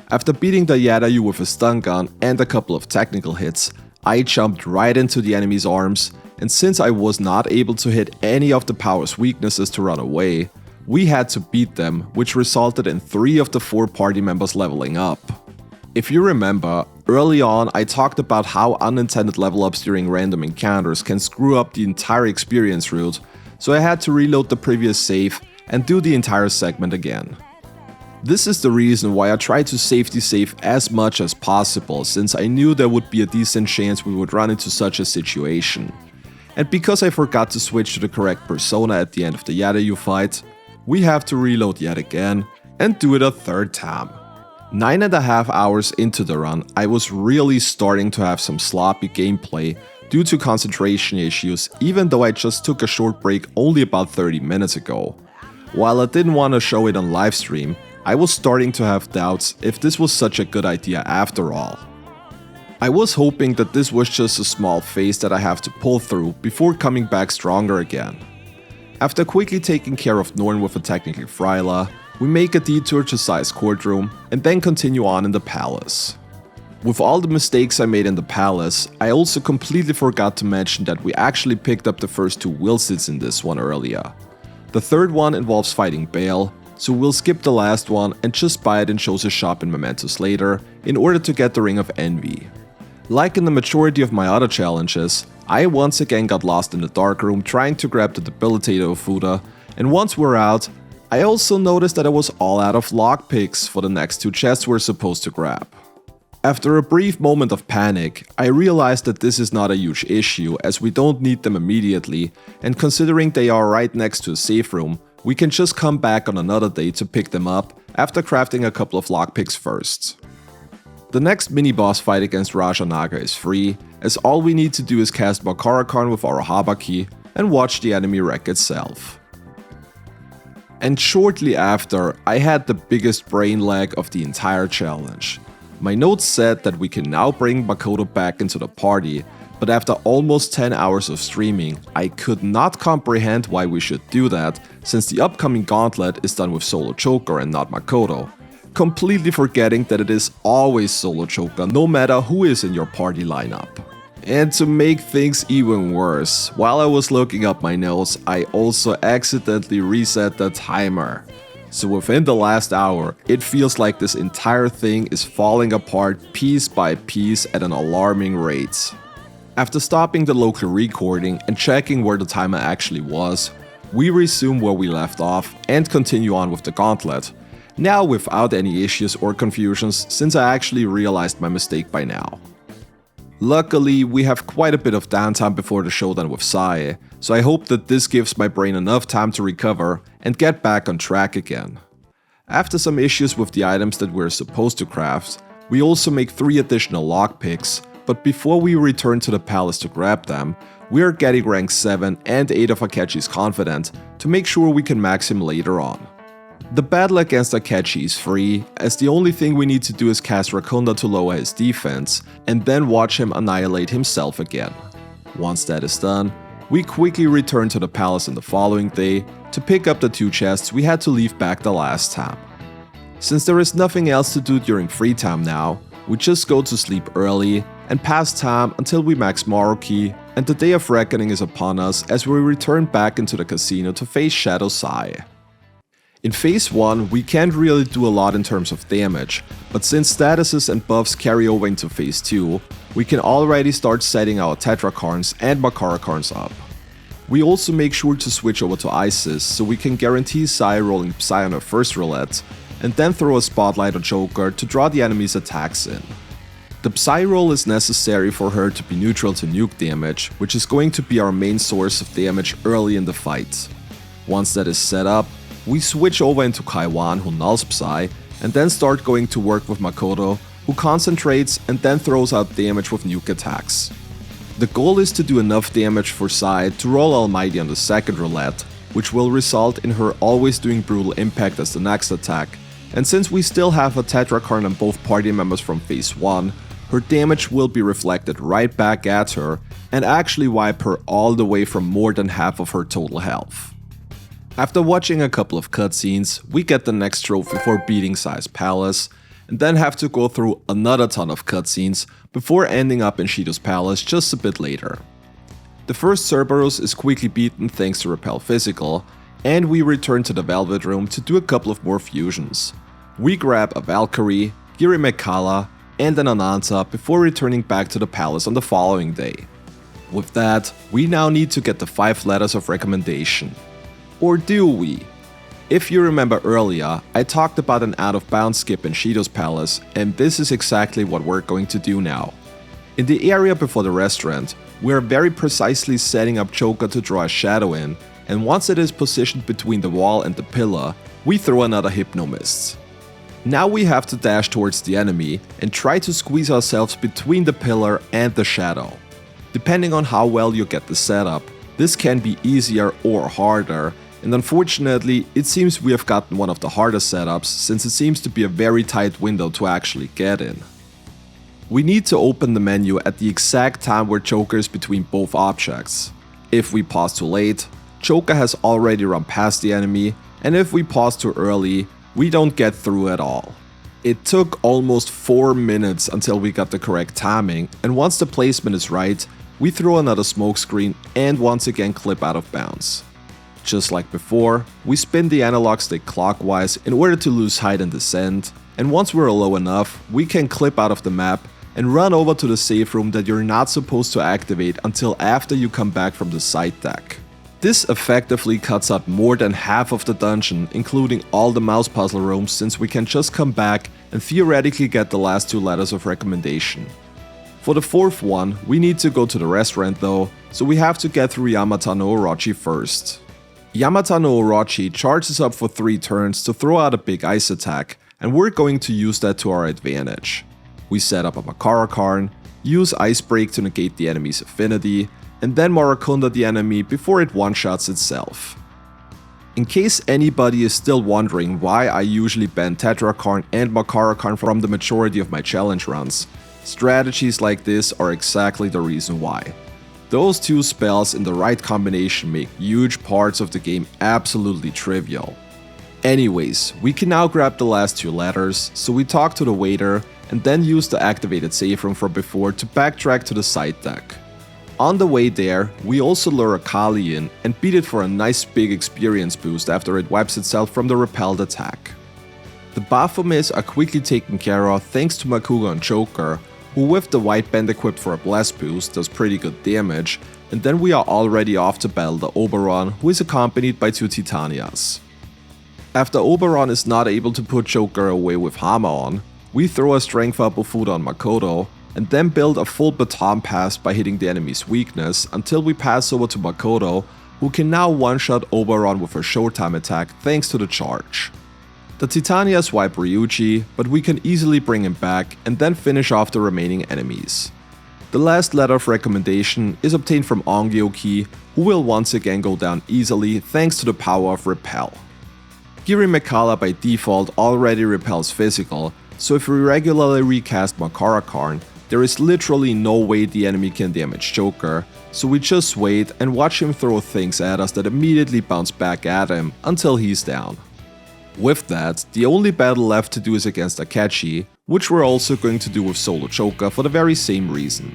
After beating the Yadayu with a stun gun and a couple of technical hits, I jumped right into the enemy's arms, and since I was not able to hit any of the power's weaknesses to run away, we had to beat them, which resulted in 3 of the 4 party members leveling up. If you remember, early on I talked about how unintended level ups during random encounters can screw up the entire experience route, so I had to reload the previous save and do the entire segment again. This is the reason why I tried to safety save as much as possible, since I knew there would be a decent chance we would run into such a situation. And because I forgot to switch to the correct persona at the end of the Yadayu fight, we have to reload yet again, and do it a third time. 9.5 hours into the run, I was really starting to have some sloppy gameplay due to concentration issues, even though I just took a short break only about 30 minutes ago. While I didn't want to show it on livestream, I was starting to have doubts if this was such a good idea after all. I was hoping that this was just a small phase that I have to pull through before coming back stronger again. After quickly taking care of Norn with a technical Fryla, we make a detour to Sai's courtroom and then continue on in the palace. With all the mistakes I made in the palace, I also completely forgot to mention that we actually picked up the first 2 will sits in this one earlier. The third one involves fighting Bale, so we'll skip the last one and just buy it in Sho's shop in Momentos later in order to get the Ring of Envy. Like in the majority of my other challenges, I once again got lost in the dark room trying to grab the debilitator of Fuda, and once we're out, I also noticed that I was all out of lockpicks for the next 2 chests we're supposed to grab. After a brief moment of panic, I realized that this is not a huge issue as we don't need them immediately, and considering they are right next to a safe room, we can just come back on another day to pick them up after crafting a couple of lockpicks first. The next mini-boss fight against Raja Naga is free, as all we need to do is cast Bakarakan with our Habaki and watch the enemy wreck itself. And shortly after, I had the biggest brain lag of the entire challenge. My notes said that we can now bring Makoto back into the party, but after almost 10 hours of streaming, I could not comprehend why we should do that, since the upcoming gauntlet is done with Solo Choker and not Makoto, completely forgetting that it is always Solo Choker no matter who is in your party lineup. And to make things even worse, while I was looking up my notes, I also accidentally reset the timer. So within the last hour, it feels like this entire thing is falling apart piece by piece at an alarming rate. After stopping the local recording and checking where the timer actually was, we resume where we left off and continue on with the gauntlet, now without any issues or confusions since I actually realized my mistake by now. Luckily, we have quite a bit of downtime before the showdown with Sai, so I hope that this gives my brain enough time to recover and get back on track again. After some issues with the items that we're supposed to craft, we also make 3 additional lockpicks, but before we return to the palace to grab them, we are getting rank 7 and 8 of Akechi's Confident to make sure we can max him later on. The battle against Akechi is free, as the only thing we need to do is cast Rakunda to lower his defense, and then watch him annihilate himself again. Once that is done, we quickly return to the palace in the following day to pick up the 2 chests we had to leave back the last time. Since there is nothing else to do during free time now, we just go to sleep early and pass time until we max Maruki, and the day of reckoning is upon us as we return back into the casino to face Shadow Sai. In phase 1, we can't really do a lot in terms of damage, but since statuses and buffs carry over into phase 2, we can already start setting our Tetrakarns and Makarakarns up. We also make sure to switch over to Isis so we can guarantee Sai rolling Psy on her first roulette, and then throw a spotlight on Joker to draw the enemy's attacks in. The Psy roll is necessary for her to be neutral to nuke damage, which is going to be our main source of damage early in the fight. Once that is set up, we switch over into Kaiwan, who nulls Psy, and then start going to work with Makoto, who concentrates and then throws out damage with nuke attacks. The goal is to do enough damage for Sai to roll Almighty on the second roulette, which will result in her always doing Brutal Impact as the next attack, and since we still have a Tetrakarn on both party members from phase 1, her damage will be reflected right back at her and actually wipe her all the way from more than half of her total health. After watching a couple of cutscenes, we get the next trophy for beating Sai's palace, and then have to go through another ton of cutscenes before ending up in Shido's palace just a bit later. The first Cerberus is quickly beaten thanks to Repel Physical, and we return to the Velvet Room to do a couple of more fusions. We grab a Valkyrie, Giri Mekala, and an Ananta before returning back to the palace on the following day. With that, we now need to get the 5 letters of recommendation. Or do we? If you remember earlier, I talked about an out-of-bounds skip in Shido's palace, and this is exactly what we're going to do now. In the area before the restaurant, we are very precisely setting up Choka to draw a shadow in, and once it is positioned between the wall and the pillar, we throw another Hypnomist. Now we have to dash towards the enemy and try to squeeze ourselves between the pillar and the shadow. Depending on how well you get the setup, this can be easier or harder, and unfortunately it seems we have gotten one of the hardest setups since it seems to be a very tight window to actually get in. We need to open the menu at the exact time where Joker is between both objects. If we pause too late, Joker has already run past the enemy, and if we pause too early, we don't get through at all. It took almost 4 minutes until we got the correct timing, and once the placement is right, we throw another smokescreen and once again clip out of bounds. Just like before, we spin the analog stick clockwise in order to lose height and descend, and once we're low enough, we can clip out of the map and run over to the safe room that you're not supposed to activate until after you come back from the side deck. This effectively cuts out more than half of the dungeon, including all the mouse puzzle rooms, since we can just come back and theoretically get the last 2 letters of recommendation. For the 4th one, we need to go to the restaurant though, so we have to get through Yamata no Orochi first. Yamata no Orochi charges up for 3 turns to throw out a big ice attack, and we're going to use that to our advantage. We set up a Makara Karn, use Ice Break to negate the enemy's affinity, and then Marakunda the enemy before it one-shots itself. In case anybody is still wondering why I usually ban Tetra Karn and Makara Karn from the majority of my challenge runs, strategies like this are exactly the reason why. Those 2 spells in the right combination make huge parts of the game absolutely trivial. Anyways, we can now grab the last 2 letters, so we talk to the waiter and then use the activated safe room from before to backtrack to the side deck. On the way there, we also lure Akali in and beat it for a nice big experience boost after it wipes itself from the repelled attack. The Baphomets are quickly taken care of thanks to Makuga and Joker, who with the white band equipped for a blast boost does pretty good damage, and then we are already off to battle the Oberon, who is accompanied by 2 Titanias. After Oberon is not able to put Joker away with Hammer on, we throw a strength up Fuda on Makoto, and then build a full baton pass by hitting the enemy's weakness until we pass over to Makoto, who can now one-shot Oberon with a showtime attack thanks to the charge. The Titanias wipe Ryuji, but we can easily bring him back and then finish off the remaining enemies. The last letter of recommendation is obtained from Ongyoki, who will once again go down easily thanks to the power of Repel. Giri Mekala by default already repels physical, so if we regularly recast Makara Karn, there is literally no way the enemy can damage Joker, so we just wait and watch him throw things at us that immediately bounce back at him until he's down. With that, the only battle left to do is against Akechi, which we're also going to do with solo Joker for the very same reason.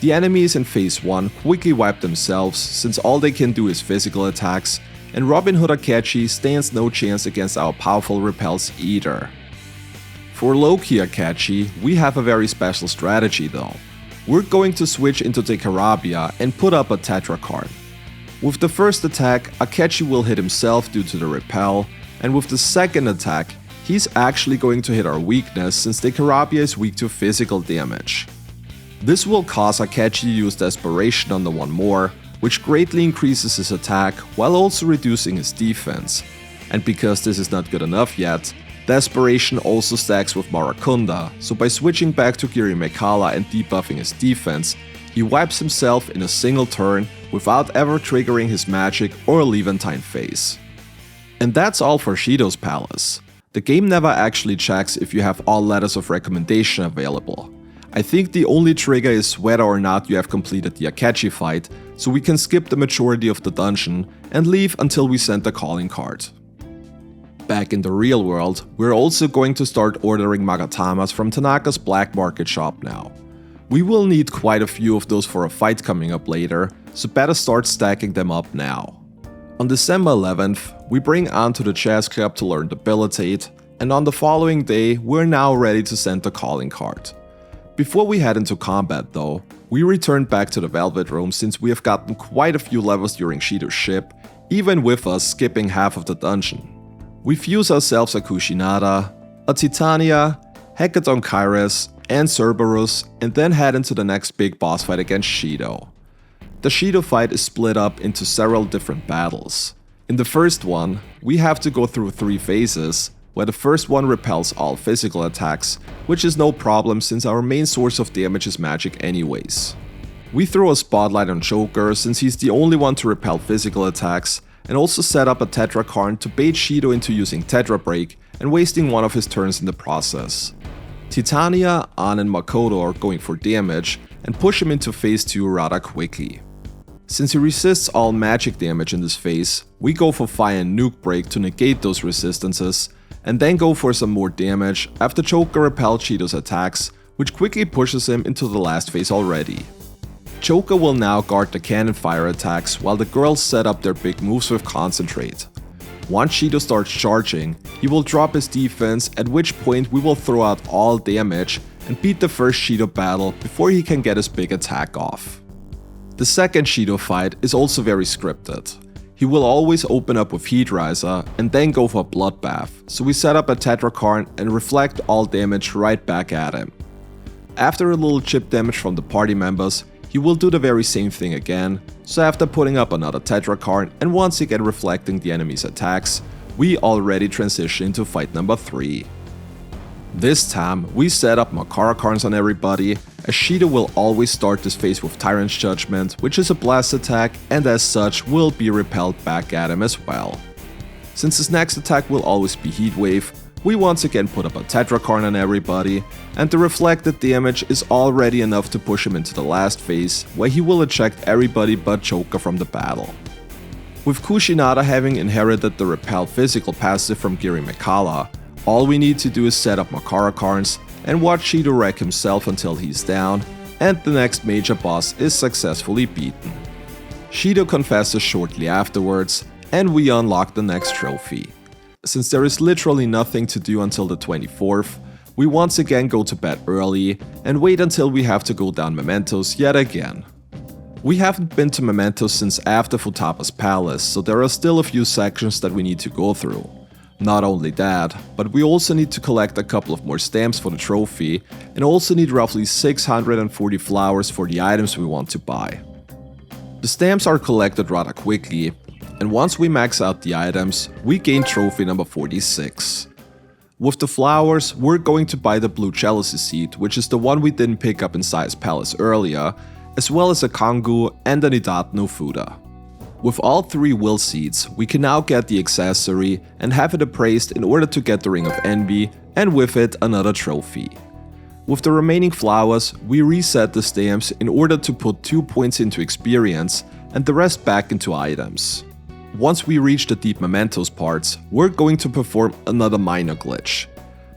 The enemies in phase 1 quickly wipe themselves since all they can do is physical attacks, and Robin Hood Akechi stands no chance against our powerful repels either. For Loki Akechi, we have a very special strategy though. We're going to switch into Dekarabia and put up a Tetra Karn. With the first attack, Akechi will hit himself due to the repel, and with the second attack, he's actually going to hit our weakness since Dekarabia is weak to physical damage. This will cause Akechi to use Desperation on the one more, which greatly increases his attack while also reducing his defense. And because this is not good enough yet, Desperation also stacks with Marakunda, so by switching back to Giri Mekala and debuffing his defense, he wipes himself in a single turn without ever triggering his magic or Levantine phase. And that's all for Shido's Palace. The game never actually checks if you have all letters of recommendation available. I think the only trigger is whether or not you have completed the Akechi fight, so we can skip the majority of the dungeon and leave until we send the calling card. Back in the real world, we're also going to start ordering Magatamas from Tanaka's black market shop now. We will need quite a few of those for a fight coming up later, so better start stacking them up now. On December 11th, we bring An to the chess club to learn Debilitate, and on the following day, we're now ready to send the calling card. Before we head into combat though, we return back to the Velvet Room since we have gotten quite a few levels during Shido's ship, even with us skipping half of the dungeon. We fuse ourselves a Kushinada, a Titania, Hecaton Kairos, and Cerberus, and then head into the next big boss fight against Shido. The Shido fight is split up into several different battles. In the first one, we have to go through 3 phases, where the first one repels all physical attacks, which is no problem since our main source of damage is magic anyways. We throw a spotlight on Joker since he's the only one to repel physical attacks, and also set up a Tetrakarn to bait Shido into using Tetra Break and wasting one of his turns in the process. Titania, An and Makoto are going for damage and push him into phase 2 rather quickly. Since he resists all magic damage in this phase, we go for Fire and Nuke Break to negate those resistances, and then go for some more damage after Joker repels Shido's attacks, which quickly pushes him into the last phase already. Joker will now guard the cannon fire attacks while the girls set up their big moves with Concentrate. Once Shido starts charging, he will drop his defense, at which point we will throw out all damage and beat the first Shido battle before he can get his big attack off. The second Shido fight is also very scripted. He will always open up with Heat Riser and then go for Bloodbath, so we set up a Tetrakarn and reflect all damage right back at him. After a little chip damage from the party members, he will do the very same thing again, so after putting up another Tetrakarn and once again reflecting the enemy's attacks, we already transition into fight number 3. This time, we set up Makarakarns on everybody, as Shido will always start this phase with Tyrant's Judgment, which is a blast attack and as such will be repelled back at him as well. Since his next attack will always be Heat Wave, we once again put up a Tetrakarn on everybody, and the reflected damage is already enough to push him into the last phase, where he will eject everybody but Joker from the battle. With Kushinada having inherited the repel physical passive from Giri Mikala, all we need to do is set up Makarakarns and watch Shido wreck himself until he's down, and the next major boss is successfully beaten. Shido confesses shortly afterwards, and we unlock the next trophy. Since there is literally nothing to do until the 24th, we once again go to bed early and wait until we have to go down Momentos yet again. We haven't been to Momentos since after Futaba's palace, so there are still a few sections that we need to go through. Not only that, but we also need to collect a couple of more stamps for the trophy, and also need roughly 640 flowers for the items we want to buy. The stamps are collected rather quickly, and once we max out the items, we gain trophy number 46. With the flowers, we're going to buy the blue jealousy seed, which is the one we didn't pick up in Sai's palace earlier, as well as a Kangu and an unedited no Fuda. With all 3 will seeds, we can now get the accessory and have it appraised in order to get the Ring of Envy, and with it another trophy. With the remaining flowers, we reset the stamps in order to put 2 points into experience and the rest back into items. Once we reach the deep Momentos parts, we're going to perform another minor glitch.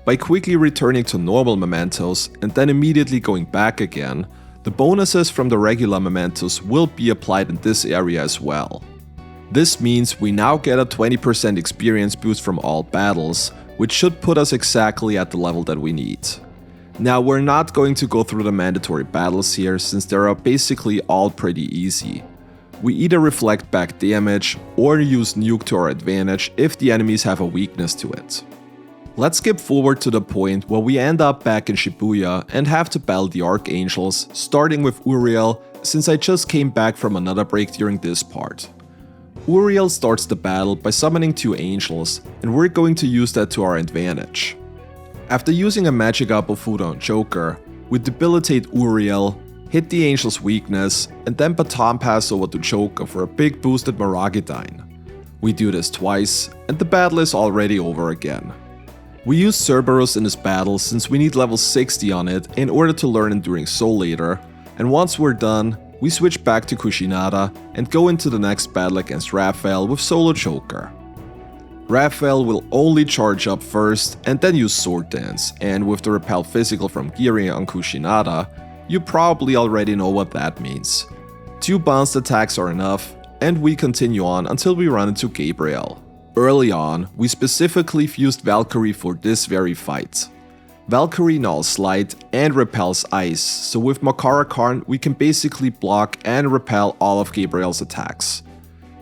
By quickly returning to normal Momentos and then immediately going back again, the bonuses from the regular Momentos will be applied in this area as well. This means we now get a 20% experience boost from all battles, which should put us exactly at the level that we need. Now we're not going to go through the mandatory battles here since they are basically all pretty easy. We either reflect back damage or use nuke to our advantage if the enemies have a weakness to it. Let's skip forward to the point where we end up back in Shibuya and have to battle the Archangels, starting with Uriel, since I just came back from another break during this part. Uriel starts the battle by summoning 2 angels, and we're going to use that to our advantage. After using a magic apple food on Joker, we debilitate Uriel, hit the angel's weakness, and then baton pass over to Joker for a big boosted Maragidine. We do this twice, and the battle is already over again. We use Cerberus in this battle since we need level 60 on it in order to learn Enduring Soul later, and once we're done, we switch back to Kushinada and go into the next battle against Raphael with solo Joker. Raphael will only charge up first and then use Sword Dance, and with the repel physical from Giri on Kushinada, you probably already know what that means. 2 bounced attacks are enough, and we continue on until we run into Gabriel. Early on, we specifically fused Valkyrie for this very fight. Valkyrie nulls light and repels ice, so with Makarakarn we can basically block and repel all of Gabriel's attacks.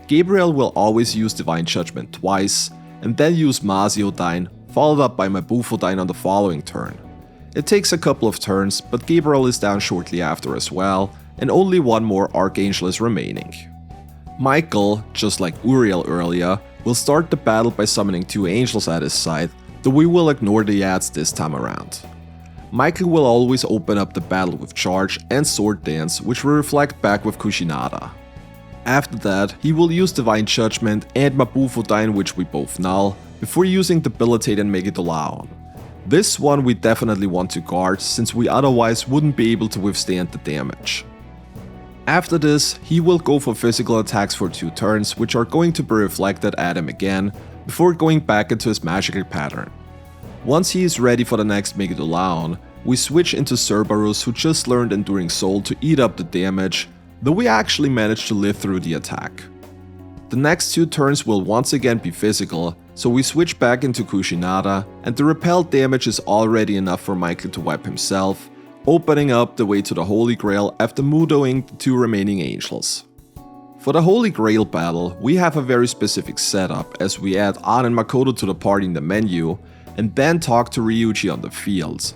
Gabriel will always use Divine Judgment twice, and then use Maziodyne, followed up by Mabufodyne on the following turn. It takes a couple of turns, but Gabriel is down shortly after as well, and only one more Archangel is remaining. Michael, just like Uriel earlier, will start the battle by summoning 2 angels at his side, though we will ignore the ads this time around. Michael will always open up the battle with Charge and Sword Dance, which will reflect back with Kushinada. After that, he will use Divine Judgment and Mabufo Dain, which we both null, before using Debilitate and Megidolaon. This one we definitely want to guard, since we otherwise wouldn't be able to withstand the damage. After this, he will go for physical attacks for 2 turns, which are going to be reflected at him again, before going back into his magical pattern. Once he is ready for the next Megidolaon, we switch into Cerberus, who just learned Enduring Soul to eat up the damage, though we actually managed to live through the attack. The next 2 turns will once again be physical, so we switch back into Kushinada, and the repelled damage is already enough for Michael to wipe himself, opening up the way to the Holy Grail after mudoing the 2 remaining angels. For the Holy Grail battle, we have a very specific setup, as we add An and Makoto to the party in the menu, and then talk to Ryuji on the field.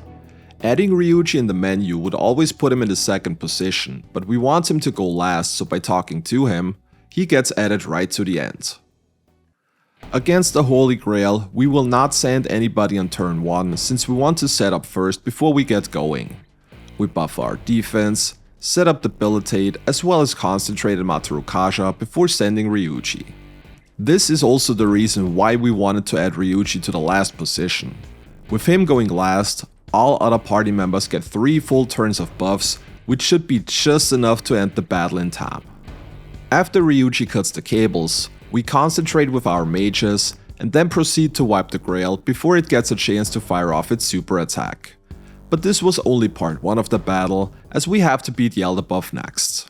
Adding Ryuji in the menu would always put him in the 2nd position, but we want him to go last, so by talking to him, he gets added right to the end. Against the Holy Grail, we will not send anybody on turn 1, since we want to set up first before we get going. We buff our defense, set up Debilitate, as well as concentrate on Matarukasha before sending Ryuji. This is also the reason why we wanted to add Ryuji to the last position. With him going last, all other party members get 3 full turns of buffs, which should be just enough to end the battle in time. After Ryuji cuts the cables, we concentrate with our mages and then proceed to wipe the Grail before it gets a chance to fire off its super attack. But this was only part 1 of the battle, as we have to beat Yaldabaoth next.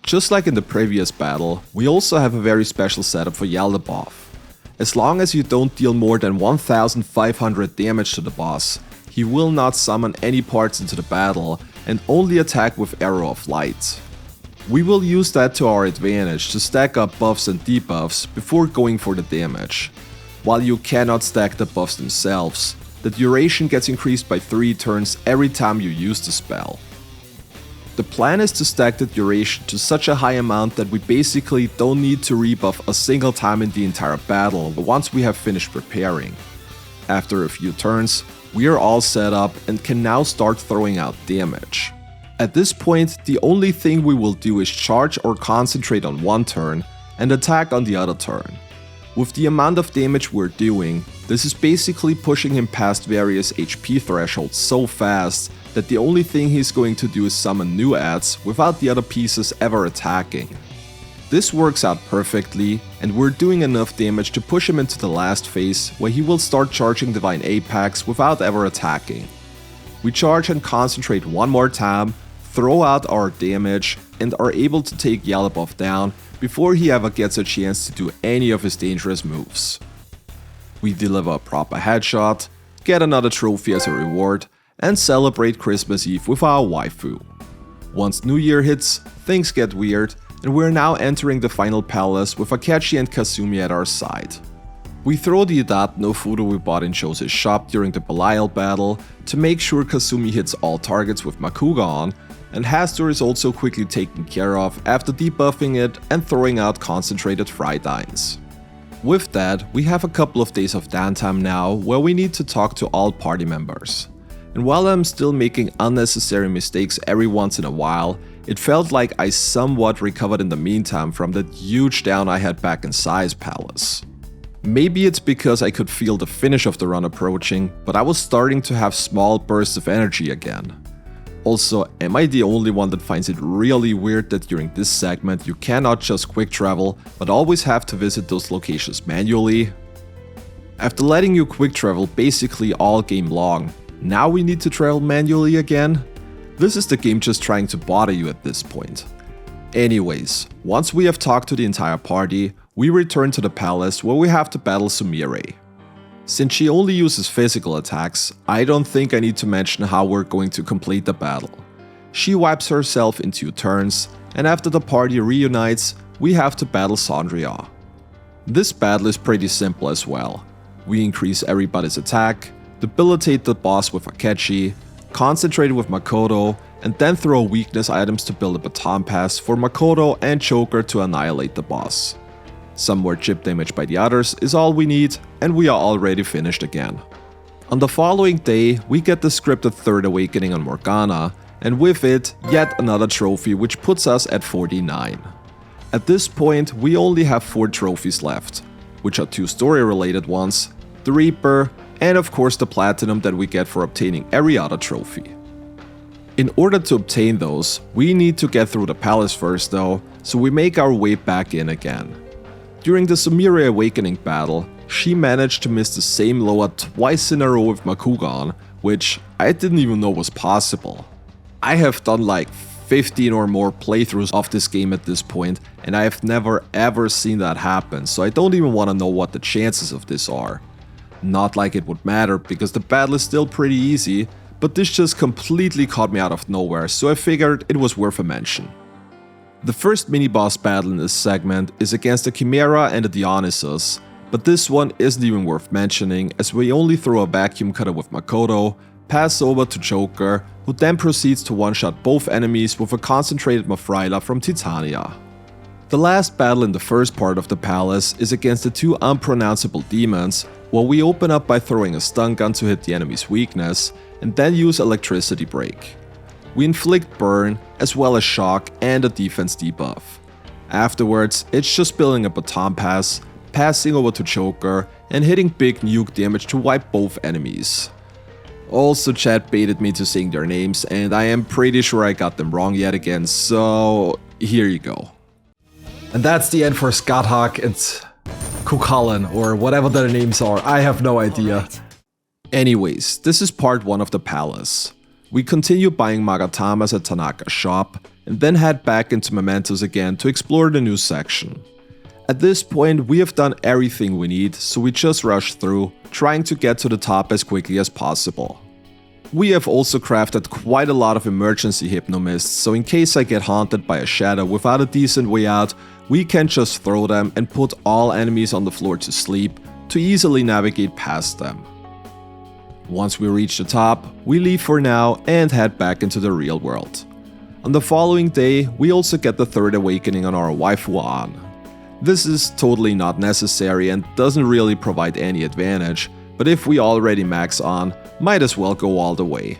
Just like in the previous battle, we also have a very special setup for Yaldabaoth. As long as you don't deal more than 1500 damage to the boss, he will not summon any parts into the battle and only attack with Arrow of Light. We will use that to our advantage to stack up buffs and debuffs before going for the damage. While you cannot stack the buffs themselves, the duration gets increased by 3 turns every time you use the spell. The plan is to stack the duration to such a high amount that we basically don't need to rebuff a single time in the entire battle once we have finished preparing. After a few turns, we are all set up and can now start throwing out damage. At this point, the only thing we will do is charge or concentrate on one turn and attack on the other turn. With the amount of damage we're doing, this is basically pushing him past various HP thresholds so fast that the only thing he's going to do is summon new adds without the other pieces ever attacking. This works out perfectly, and we're doing enough damage to push him into the last phase where he will start charging Divine Apex without ever attacking. We charge and concentrate one more time, throw out our damage, and are able to take Yaldabaoth down before he ever gets a chance to do any of his dangerous moves. We deliver a proper headshot, get another trophy as a reward, and celebrate Christmas Eve with our waifu. Once New Year hits, things get weird, and we're now entering the final palace with Akechi and Kasumi at our side. We throw the Idat no Fudo we bought in Jose's shop during the Belial battle to make sure Kasumi hits all targets with Makuga on, and Hastur is also quickly taken care of after debuffing it and throwing out concentrated Frydines. With that, we have a couple of days of downtime now where we need to talk to all party members. And while I'm still making unnecessary mistakes every once in a while, it felt like I somewhat recovered in the meantime from that huge down I had back in Sai's palace. Maybe it's because I could feel the finish of the run approaching, but I was starting to have small bursts of energy again. Also, am I the only one that finds it really weird that during this segment you cannot just quick travel, but always have to visit those locations manually? After letting you quick travel basically all game long, now we need to travel manually again? This is the game just trying to bother you at this point. Anyways, once we have talked to the entire party, we return to the palace where we have to battle Sumire. Since she only uses physical attacks, I don't think I need to mention how we're going to complete the battle. She wipes herself in 2 turns, and after the party reunites, we have to battle Sandria. This battle is pretty simple as well. We increase everybody's attack, debilitate the boss with Akechi, concentrate with Makoto, and then throw weakness items to build a baton pass for Makoto and Joker to annihilate the boss. Some more chip damage by the others is all we need, and we are already finished again. On the following day, we get the scripted third awakening on Morgana, and with it, yet another trophy which puts us at 49. At this point, we only have 4 trophies left, which are 2 story related ones, the Reaper, and of course the platinum that we get for obtaining every other trophy. In order to obtain those, we need to get through the palace first though, so we make our way back in again. During the Sumire Awakening battle, she managed to miss the same Loa twice in a row with Makugan, which I didn't even know was possible. I have done like 15 or more playthroughs of this game at this point, and I have never ever seen that happen, so I don't even want to know what the chances of this are. Not like it would matter, because the battle is still pretty easy, but this just completely caught me out of nowhere, so I figured it was worth a mention. The first mini-boss battle in this segment is against the Chimera and the Dionysus, but this one isn't even worth mentioning, as we only throw a vacuum cutter with Makoto, pass over to Joker, who then proceeds to one-shot both enemies with a concentrated Mafraila from Titania. The last battle in the first part of the palace is against the 2 unpronounceable demons, where we open up by throwing a stun gun to hit the enemy's weakness, and then use electricity break. We inflict burn, as well as shock and a defense debuff. Afterwards, it's just building a baton pass, passing over to Joker, and hitting big nuke damage to wipe both enemies. Also, chat baited me to saying their names, and I am pretty sure I got them wrong yet again, so here you go. And that's the end for Skathak and Kukullan, or whatever their names are, I have no idea. Anyways, this is part 1 of the palace. We continue buying Magatamas at Tanaka's shop, and then head back into Momentos again to explore the new section. At this point, we have done everything we need, so we just rush through, trying to get to the top as quickly as possible. We have also crafted quite a lot of emergency hypnomists, so in case I get haunted by a shadow without a decent way out, we can just throw them and put all enemies on the floor to sleep to easily navigate past them. Once we reach the top, we leave for now and head back into the real world. On the following day, we also get the third awakening on our waifu An. This is totally not necessary and doesn't really provide any advantage, but if we already max on, might as well go all the way.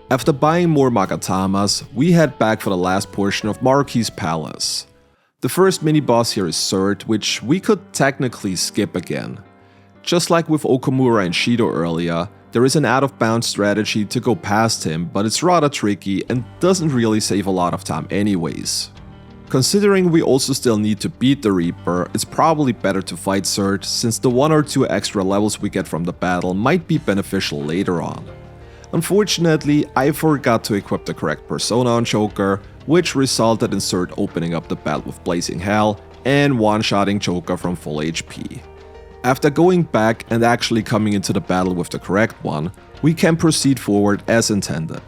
After buying more Magatamas, we head back for the last portion of Maruki's palace. The first mini-boss here is Surt, which we could technically skip again. Just like with Okumura and Shido earlier, there is an out-of-bounds strategy to go past him, but it's rather tricky and doesn't really save a lot of time anyways. Considering we also still need to beat the Reaper, it's probably better to fight Surt, since the 1 or 2 extra levels we get from the battle might be beneficial later on. Unfortunately, I forgot to equip the correct persona on Joker, which resulted in Surt opening up the battle with Blazing Hell and one-shotting Joker from full HP. After going back and actually coming into the battle with the correct one, we can proceed forward as intended.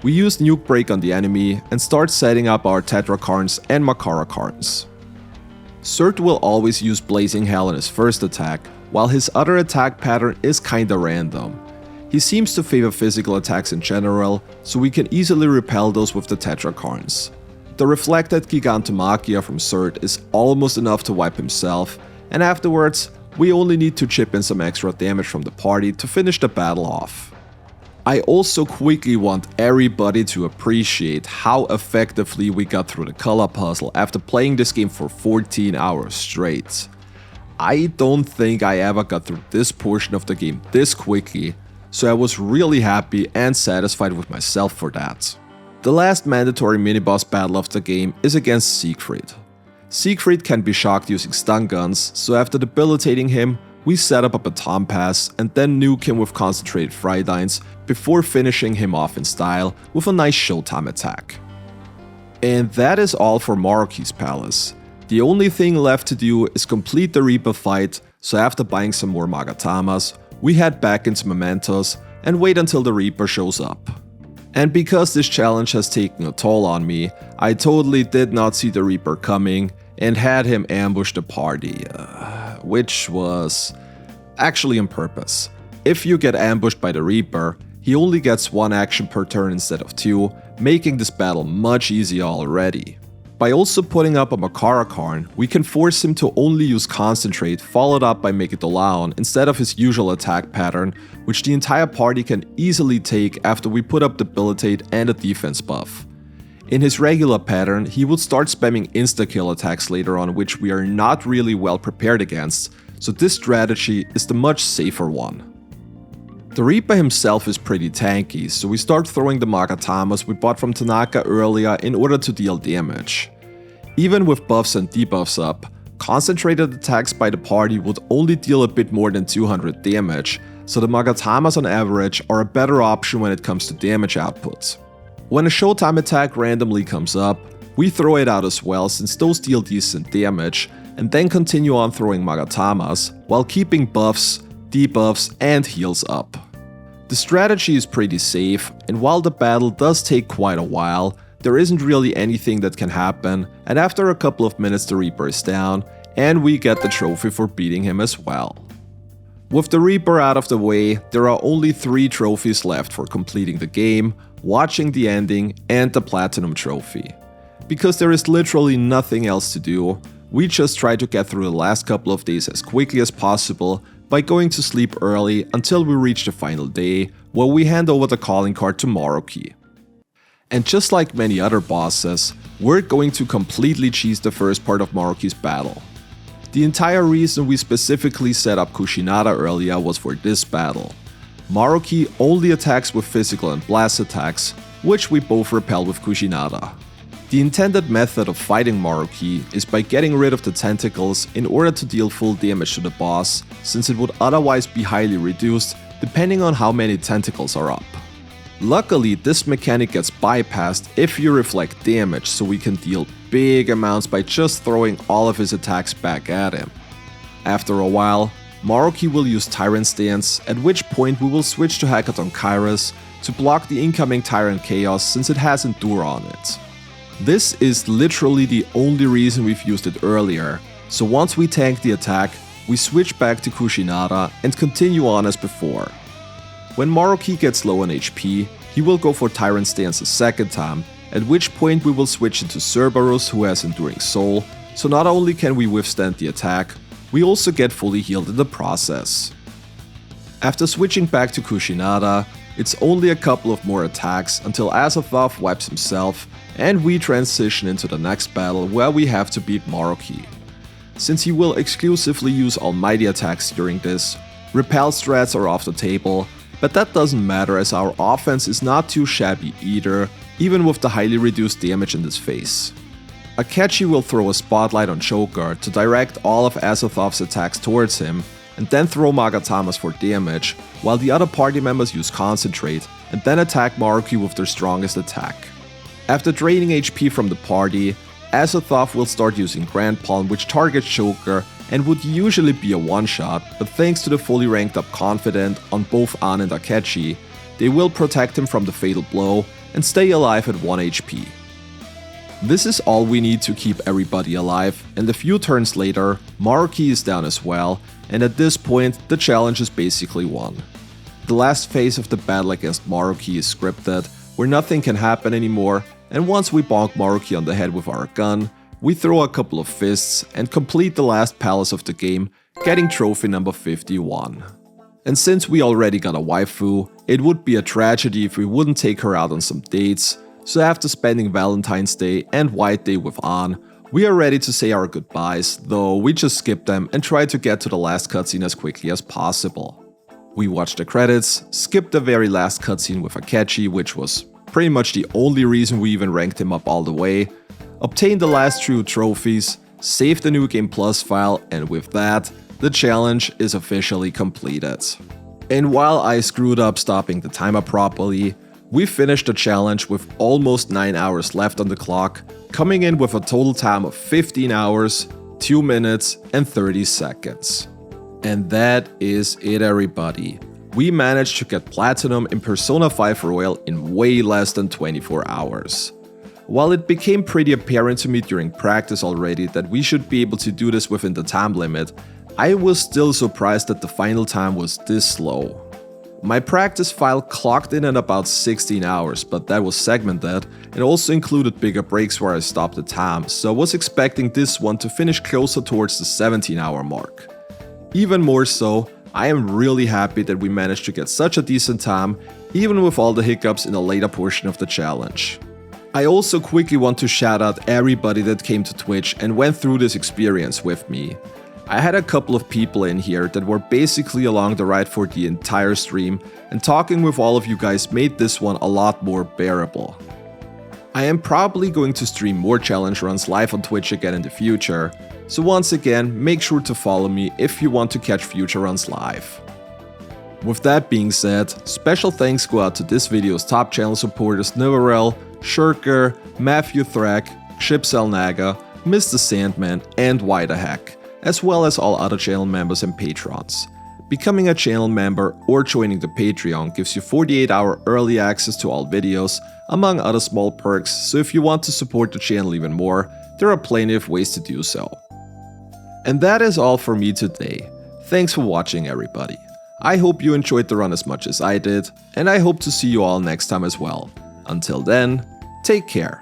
We use Nuke Break on the enemy and start setting up our Tetrakarns and Makarakarns. Surt will always use Blazing Hell in his first attack, while his other attack pattern is kinda random. He seems to favor physical attacks in general, so we can easily repel those with the Tetrakarns. The reflected Gigantomachia from Surt is almost enough to wipe himself, and afterwards, we only need to chip in some extra damage from the party to finish the battle off. I also quickly want everybody to appreciate how effectively we got through the color puzzle after playing this game for 14 hours straight. I don't think I ever got through this portion of the game this quickly, so I was really happy and satisfied with myself for that. The last mandatory mini-boss battle of the game is against Siegfried. Siegfried can be shocked using stun guns, so after debilitating him, we set up a baton pass and then nuke him with concentrated Fridines before finishing him off in style with a nice showtime attack. And that is all for Maruki's palace. The only thing left to do is complete the Reaper fight, so after buying some more Magatamas, we head back into Momentos and wait until the Reaper shows up. And because this challenge has taken a toll on me, I totally did not see the Reaper coming and had him ambush the party, which was actually on purpose. If you get ambushed by the Reaper, he only gets 1 action per turn instead of 2, making this battle much easier already. By also putting up a Makara Karn, we can force him to only use Concentrate followed up by Megidolaon instead of his usual attack pattern, which the entire party can easily take after we put up Debilitate and a defense buff. In his regular pattern, he would start spamming insta-kill attacks later on, which we are not really well prepared against, so this strategy is the much safer one. The Reaper himself is pretty tanky, so we start throwing the Magatamas we bought from Tanaka earlier in order to deal damage. Even with buffs and debuffs up, concentrated attacks by the party would only deal a bit more than 200 damage, so the Magatamas on average are a better option when it comes to damage output. When a Showtime attack randomly comes up, we throw it out as well since those deal decent damage, and then continue on throwing Magatamas while keeping buffs, debuffs, and heals up. The strategy is pretty safe, and while the battle does take quite a while, there isn't really anything that can happen, and after a couple of minutes the Reaper is down, and we get the trophy for beating him as well. With the Reaper out of the way, there are only 3 trophies left for completing the game, watching the ending, and the Platinum trophy. Because there is literally nothing else to do, we just try to get through the last couple of days as quickly as possible by going to sleep early until we reach the final day, where we hand over the calling card to Maruki. And just like many other bosses, we're going to completely cheese the first part of Maruki's battle. The entire reason we specifically set up Kushinada earlier was for this battle. Maruki only attacks with physical and blast attacks, which we both repel with Kushinada. The intended method of fighting Maruki is by getting rid of the tentacles in order to deal full damage to the boss, since it would otherwise be highly reduced depending on how many tentacles are up. Luckily, this mechanic gets bypassed if you reflect damage, so we can deal big amounts by just throwing all of his attacks back at him. After a while, Maruki will use Tyrant Stance, at which point we will switch to Hackathon Kairos to block the incoming Tyrant Chaos since it has Endure on it. This is literally the only reason we've used it earlier, so once we tank the attack, we switch back to Kushinada and continue on as before. When Maruki gets low on HP, he will go for Tyrant Stance a second time, at which point we will switch into Cerberus, who has Enduring Soul, so not only can we withstand the attack, we also get fully healed in the process. After switching back to Kushinada, it's only a couple of more attacks until Azathoth wipes himself, and we transition into the next battle where we have to beat Maruki. Since he will exclusively use almighty attacks during this, repel strats are off the table, but that doesn't matter as our offense is not too shabby either, even with the highly reduced damage in this phase. Akechi will throw a spotlight on Joker to direct all of Azathoth's attacks towards him, and then throw Magatamas for damage, while the other party members use Concentrate and then attack Maruki with their strongest attack. After draining HP from the party, Azathoth will start using Grand Palm, which targets Joker and would usually be a one-shot, but thanks to the fully ranked up Confident on both An and Akechi, they will protect him from the fatal blow and stay alive at 1 HP. This is all we need to keep everybody alive, and a few turns later, Maruki is down as well, and at this point, the challenge is basically won. The last phase of the battle against Maruki is scripted, where nothing can happen anymore, and once we bonk Maruki on the head with our gun, we throw a couple of fists and complete the last palace of the game, getting trophy number 51. And since we already got a waifu, it would be a tragedy if we wouldn't take her out on some dates, so after spending Valentine's Day and White Day with An, we are ready to say our goodbyes, though we just skip them and try to get to the last cutscene as quickly as possible. We watch the credits, skip the very last cutscene with Akechi, which was pretty much the only reason we even ranked him up all the way, obtain the last true trophies, save the New Game Plus file, and with that, the challenge is officially completed. And while I screwed up stopping the timer properly, we finished the challenge with almost 9 hours left on the clock, coming in with a total time of 15 hours, 2 minutes, and 30 seconds. And that is it, everybody. We managed to get Platinum in Persona 5 Royal in way less than 24 hours. While it became pretty apparent to me during practice already that we should be able to do this within the time limit, I was still surprised that the final time was this slow. My practice file clocked in at about 16 hours, but that was segmented and also included bigger breaks where I stopped the time, so I was expecting this one to finish closer towards the 17-hour mark. Even more so, I am really happy that we managed to get such a decent time, even with all the hiccups in the later portion of the challenge. I also quickly want to shout out everybody that came to Twitch and went through this experience with me. I had a couple of people in here that were basically along the ride for the entire stream, and talking with all of you guys made this one a lot more bearable. I am probably going to stream more challenge runs live on Twitch again in the future, so once again, make sure to follow me if you want to catch future runs live. With that being said, special thanks go out to this video's top channel supporters Nivarel, Shirker, Matthew Thrack, Chipselnaga, Mr. Sandman, and Widerhack, as well as all other channel members and patrons. Becoming a channel member or joining the Patreon gives you 48-hour early access to all videos, among other small perks, so if you want to support the channel even more, there are plenty of ways to do so. And that is all for me today. Thanks for watching, everybody. I hope you enjoyed the run as much as I did, and I hope to see you all next time as well. Until then, take care.